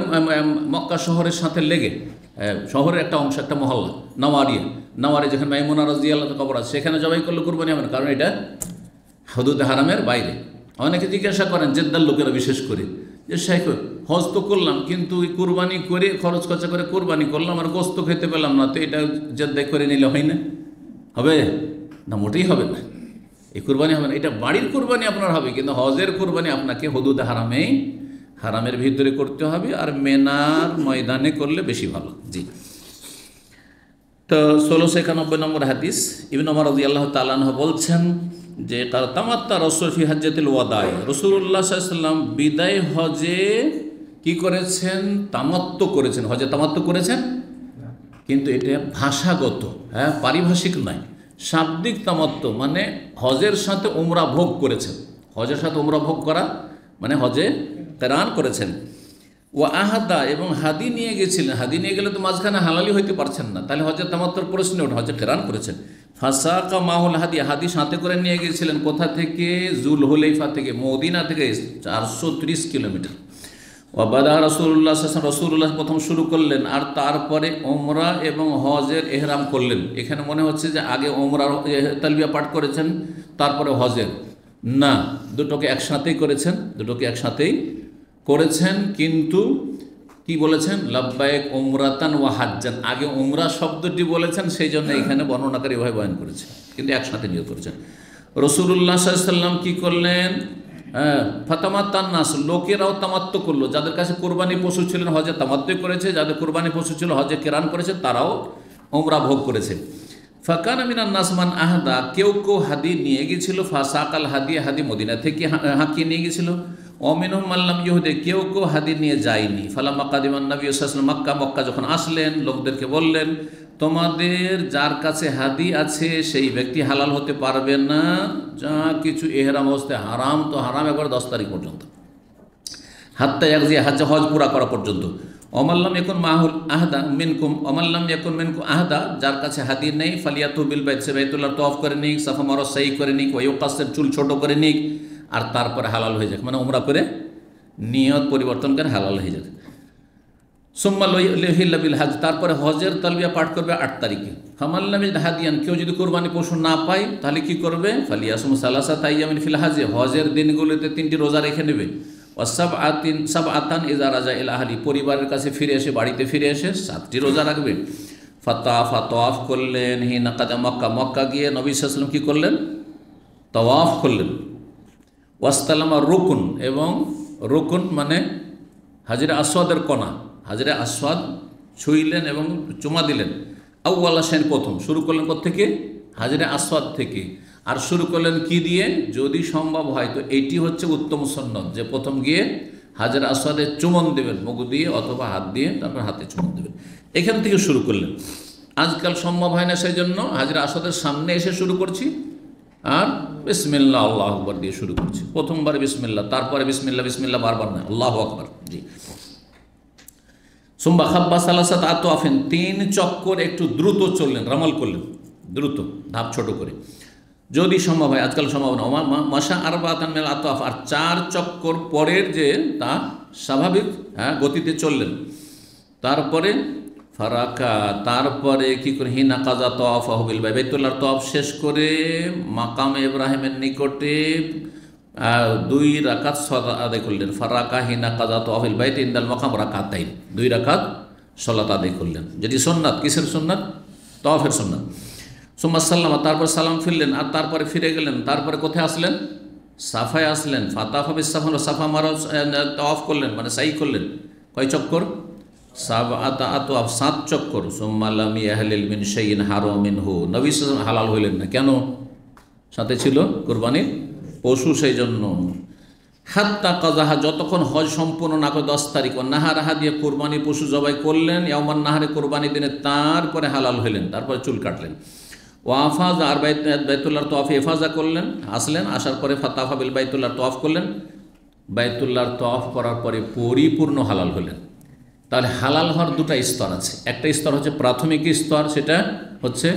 মক্কা শহরের সাথে লেগে, শহরের একটা অংশ, একটা মহল্লা নওয়ারি, যেখানে মাইমুনা রাদিয়াল্লাহু আনহা কবর আছে, সেখানে জবাই করলে কুরবানি হবে না, কারণ এটা হুদুদ হারামের বাইরে। অনেকে জিজ্ঞাসা করেন, জেদ্দার লোকেরা বিশেষ করে, যে শেখ হজ তো করলাম, কিন্তু কুরবানি করে খরচ খরচা করে কুরবানি করলাম, আর গোস্ত খেতে পেলাম না, তো এটা জেদ্দায় করে নিলে হয় না? হবে না, মোটেই হবে না। এই কুরবানি হবে না, এটা বাড়ির কুরবানি আপনার হবে, কিন্তু হজের কুরবানি আপনাকে হুদুদ হারামের ভিতরে করতে হবে, আর মেনার ময়দানে করলে বেশি ভালো। জি। তো 1691 নম্বর হাদিস, ইবনে ওমর রাদিয়াল্লাহু তাআলা আনহু বলছেন যে তামাত্তা রাসূল ফি হাজ্জাতিল ওয়াদাই, রাসূলুল্লাহ সাল্লাল্লাহু আলাইহি ওয়াসাল্লাম বিদায় হজে কি করেছেন? তামাত্তু করেছেন। হজে তামাত্তু করেছেন, কিন্তু এটা ভাষাগত, পারিভাষিক নয়, শাব্দিক তামাত্তু, মানে হজের সাথে উমরা ভোগ করেছেন। হজের সাথে উমরা ভোগ করা মানে হজে কিরান করেছেন। ও আহাদা, এবং হাদি নিয়ে গেছিলেন। হাদি নিয়ে গেলে তো মাঝখানে হালালি হইতে পারছেন না, তাহলে হজের তামাত্তুর প্রশ্নে ওঠে, হজে কিরান করেছেন। ফাসাকা মাহুল হাদি সাথে করে নিয়ে গিয়েছিলেন। কোথা থেকে? জুলহুলাইফা থেকে, মদিনা থেকে 430 কিলোমিটার। ওয়াবাদা রাসূলুল্লাহ প্রথম শুরু করলেন, আর তারপরে ওমরা এবং হজের এহরাম করলেন। এখানে মনে হচ্ছে যে আগে ওমরার তালবিয়া পাঠ করেছেন, তারপরে হজের, না, দুটোকে একসাথেই করেছেন। কিন্তু কি বলেছেন? লাব্বাইক উমরাতান ওয়া হাজ্জান, আগে উমরা শব্দটি বলেছেন, সেই জন্য এখানে বর্ণনাকারী এভাবে বয়ান করেছে, কিন্তু একসাথে নিয়োগ করেছেন। রাসূলুল্লাহ সাল্লাল্লাহু আলাইহি ওয়াসাল্লাম কি করলেন? ফাতামাত্তান নাস, লোকেরাও তামাত্তু করলো। যাদের কাছে কোরবানি পশু ছিলেন হজে তামাত্তু করেছে, যাদের কোরবানি পশু ছিল হজে কিরান করেছে, তারাও উমরা ভোগ করেছে। ফাকান মিনান নাসমান আহদা, কেউ কেউ হাদি নিয়ে গিয়েছিল, ফাসাকাল হাদি, হাদি মদিনা থেকে হাঁকিয়ে নিয়ে গেছিল। অমিনহুম মাল্লাম ইহুদে, কেউ কেউ হাদি নিয়ে যায়নি। ফালাম্মা কাদিমান নবী সাল্লাল্লাহু আলাইহি ওয়াসাল্লাম মক্কা, মক্কা যখন আসলেন লোকদেরকে বললেন, তোমাদের যার কাছে হাদি আছে সেই ব্যক্তি হালাল হতে পারবে না, যা কিছু এহরাম অবস্থায় হারাম তো হারাম একবার 10 তারিখ পর্যন্ত, হাত্তা একজি হাজ্জা, হজ পুরা করা পর্যন্ত। অমাল্লাম এখন মাহুল আহদা মিনকুম, অমাল্লাম এখন মিনকুম আহদা, যার কাছে হাদি নেই, ফালিয়াতু বিল বাইত, সে বাইতুল্লাহ তওয়াফ করে নিক, সাফা মারওয়া সাই করে নিক, ওয়ায়ুকাসসির, চুল ছোট করে নিক, আর তারপরে হালাল হয়ে যাক, মানে উমরা করে নিয়ত পরিবর্তন করে হালাল হয়ে যাক। সুম্মা লিহিল্লা বিল হজ, তারপরে হজের তালবিয়া পাঠ করবে 8 তারিখে। ফামাল্লাম ইয়াজিদ হাদিয়ান, কেউ যদি কোরবানি পশু না পায় তাহলে কি করবে? ফালিয়াসুম সালাসাতা আইয়ামিন ফিল হজ, হজের দিনগুলোতে 3টি রোজা রেখে নেবে। সাবআতান ইযা রাজা ইলা আহলি, পরিবারের কাছে ফিরে এসে, বাড়িতে ফিরে এসে 7টি রোজা রাখবে। ফাতাফা, তওয়াফ করলেন। হিনা কাদা মক্কা, মক্কা গিয়ে নবী সাল্লাল্লাহু আলাইহি ওয়াসাল্লাম কী করলেন? তওয়াফ করলেন। ওয়াস্তালামা রুকুন, এবং রুকুন মানে হাজরে আসওয়াদের কণা, হাজরে আসওয়াদ ছুঁইলেন এবং চুমা দিলেন। আউয়ালা শাইন, প্রথম শুরু করলেন কোত্থেকে? হাজরে আসওয়াদ থেকে। আর শুরু করলেন কি দিয়ে? যদি সম্ভব হয় তো এইটি হচ্ছে উত্তম সুন্নত, যে প্রথম গিয়ে হাজরে আসওয়াদে চুমন দেবেন মুখ দিয়ে অথবা হাত দিয়ে, তারপর হাতে চুমন দেবেন। এখান থেকে শুরু করলেন। আজকাল সম্ভব হয় না, সেই জন্য হাজরে আসওয়াদের সামনে এসে শুরু করছি, আর বিসমিল্লাহ আল্লাহু আকবার দিয়ে শুরু করছি। প্রথমবার বিসমিল্লাহ, তারপরে বিসমিল্লাহ, বিসমিল্লাহ বারবার না, আল্লাহু আকবার। জি। সুম্মা খাব্বা সালাসাত আতওয়াফিন, 3 চক্কর একটু দ্রুত চললেন, রামাল করলেন, দ্রুত ধাপ ছোট করে, যদি সম্ভব হয়। আজকাল সম্ভব না। মাসা আরবাতান মিনাল আতওয়াফ, আর 4 চক্কর পরের যে তা স্বাভাবিক গতিতে চললেন। তারপরে ফারাকা, তারপরে কি করে? হিনা কাজা তওয়াফাহু বিল বাইত, বাইতুল্লাহর তওয়াফ শেষ করে মাকাম ইব্রাহিমের নিকটে 2 রাকাত সালাত আদায় করলেন। ফারাকা হিনা কাজা তওয়াফিল বাইত ইনদাল মাকাম রাকাতাইন, 2 রাকাত সালাত আদায় করলেন, যেটি সুন্নাত। কিসের সুন্নাত? তওয়াফের সুন্নাত। সুম্মা সাল্লামা, তারপর সালাম ফিরলেন, আর তারপরে ফিরে গেলেন। তারপরে কোথায় আসলেন? সাফায় আসলেন। ফাতাফা বিস সাফা, সাফা মারা তওয়াফ করলেন, মানে সাই করলেন। কয় চক্কর? সাবআতা আতওয়াফ, 7 চক্কর। সুম্মা লাম ইয়াহলিল মিন শাইইন হারাম মিনহু, নবী সাল্লাল্লাহু আলাইহি ওয়াসাল্লাম হালাল হইলেন না। কেন? সাথে ছিল কুরবানির পশু, সেই জন্য। হাত্তা কাজাহা, যতক্ষণ হজ সম্পূর্ণ না করে 10 তারিখ। নাহারাহা দিয়ে কোরবানি পশু জবাই করলেন, ইয়াউমান নাহারে, কোরবানি দিনে, তারপরে হালাল হইলেন, তারপরে চুল কাটলেন। ওয়াফাজ, আর বাইতুল্লাহর তওয়াফে ইফাজা করলেন, আসলেন, আসার পরে ফাতাফা বিল বাইতুল্লাহর তওয়াফ করলেন। বাইতুল্লাহর তওয়াফ করার পরে পরিপূর্ণ হালাল হলেন। তাহলে হালাল হওয়ার 2টা স্তর আছে। একটা স্তর হচ্ছে প্রাথমিক স্তর, সেটা হচ্ছে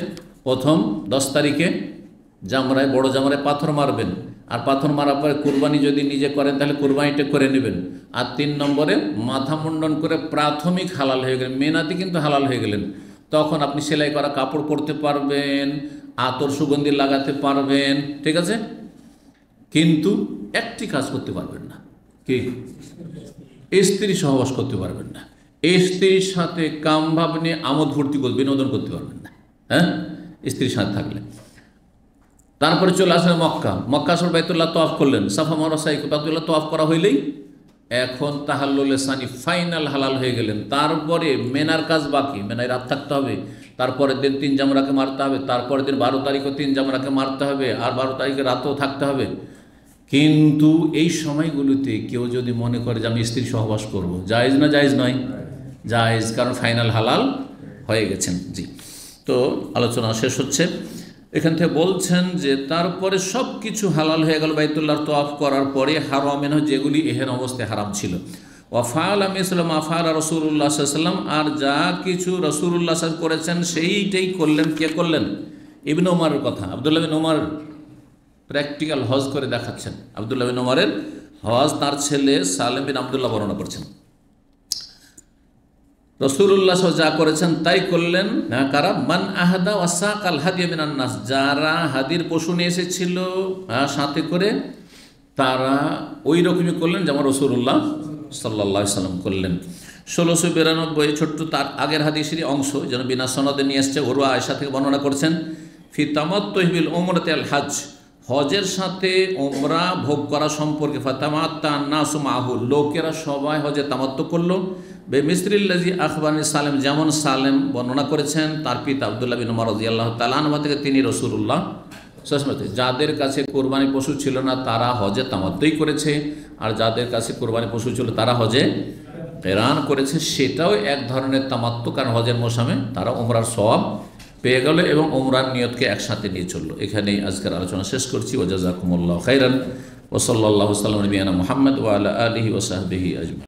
প্রথম 10 তারিখে জামরায়, বড় জামরায় পাথর মারবেন, আর পাথর মারার পরে কুরবানি যদি নিজে করেন তাহলে কুরবানিটা করে নেবেন। আর 3 নম্বরে মাথা মুন্ডন করে প্রাথমিক হালাল হয়ে গেলেন, মেনাতে কিন্তু হালাল হয়ে গেলেন। তখন আপনি সেলাই করা কাপড় পরতে পারবেন, আতর সুগন্ধি লাগাতে পারবেন, ঠিক আছে, কিন্তু একটি কাজ করতে পারবেন না। কি? স্ত্রী সহবাস করতে পারবেন না। স্ত্রীর সাথে কাম ভাব নিয়ে আমোদ ফুর্তি করতে, বিনোদন করতে পারবেন না, হ্যাঁ, স্ত্রীর সাথে থাকলে। তারপরে চলে আসলেন মক্কা, মক্কা আসলে বাইতুল্লাহ তওয়াফ করলেন, সাফা মারওয়া সাই, বাইতুল্লাহ তওয়াফ করা হইলেই এখন তাহাল্লুলে সানি, ফাইনাল হালাল হয়ে গেলেন। তারপরে মেনার কাজ বাকি, মেনায় রাত থাকতে হবে, তারপরের দিন 3 জামরাকে মারতে হবে, তারপরের দিন 12 তারিখও 3 জামরাকে মারতে হবে, আর 12 তারিখে রাতেও থাকতে হবে। কিন্তু এই সময়গুলোতে কেউ যদি মনে করে যে আমি স্ত্রী সহবাস করব, জায়েজ না জায়েজ নয়? জায়েজ, কারণ ফাইনাল হালাল হয়ে গেছেন। জি, তো আলোচনা শেষ হচ্ছে। এখান থেকে বলছেন যে তারপরে সব কিছু হালাল হয়ে গেল বাইতুল্লাহর তওয়াফ করার পরে, হারামেন যেগুলি এহের অবস্থায় হারাম ছিল। ওয়াফাল মিসলাম আফাল রাসূলুল্লাহ সাল্লাল্লাহু আলাইহি ওয়াসাল্লাম, আর যা কিছু রাসূলুল্লাহ সাল্লাল্লাহু আলাইহি ওয়াসাল্লাম করেছেন সেইটাই করলেন। কে করলেন? ইবনে ওমরের কথা, আব্দুল্লাহ বিন ওমর প্র্যাকটিক্যাল হজ করে দেখাচ্ছেন। আব্দুল্লাহ বিন ওমরের হজ তার ছেলে সালেম বিন আব্দুল্লাহ বর্ণনা করছেন। রাসূলুল্লাহ যা করেছেন তাই করলেন। কারা? মান আহাদা ওয়াসাকাল হাদিয়া মিনান নাস, যারা হাদির পশু নিয়ে এসেছিল সাথে করে, তারা ওই রকমই করলেন যেমন রাসূলুল্লাহ সাল্লাল্লাহু আলাইহি ওয়াসাল্লাম করলেন। 1692 ছোট্ট তার আগের হাদিসেরই অংশ, যেন বিনা সনদে নিয়ে এসছে। ওরওয়া আয়েশা থেকে বর্ণনা করছেন, ফি তামাত্তুহি বিল উমরাতি আল হজ হজের সাথে ওমরা ভোগ করা সম্পর্কে ফাতামাত্তা নাসু মাহুল, লোকেরা সবাই হজে তামাত্তু করলো। বেমিসরিল্লাজি আখবানি সালেম, যেমন সালেম বর্ণনা করেছেন তার পিতা আব্দুল্লাহ বিন উমর রাদিয়াল্লাহু তাআলা আনহু থেকে, তিনি রাসূলুল্লাহ সাল্লাল্লাহু আলাইহি ওয়াসাল্লাম, যাদের কাছে কোরবানি পশু ছিল না তারা হজে তামাত্তুই করেছে, আর যাদের কাছে কোরবানি পশু ছিল তারা হজে কেরান করেছে। সেটাও এক ধরনের তামাত্তু, কারণ হজের মৌসুমে তারা উমরার সওয়াব পেয়ে গেল এবং উমরার নিয়তকে একসাথে নিয়ে চললো। এখানেই আজকের আলোচনা শেষ করছি। ওয়া জাযাকুমুল্লাহু খাইরান ওয়া সাল্লাল্লাহু আলা নবিয়িনা মুহাম্মদ ওয়া আলা আলিহি ওয়া সাহবিহি আজমাইন।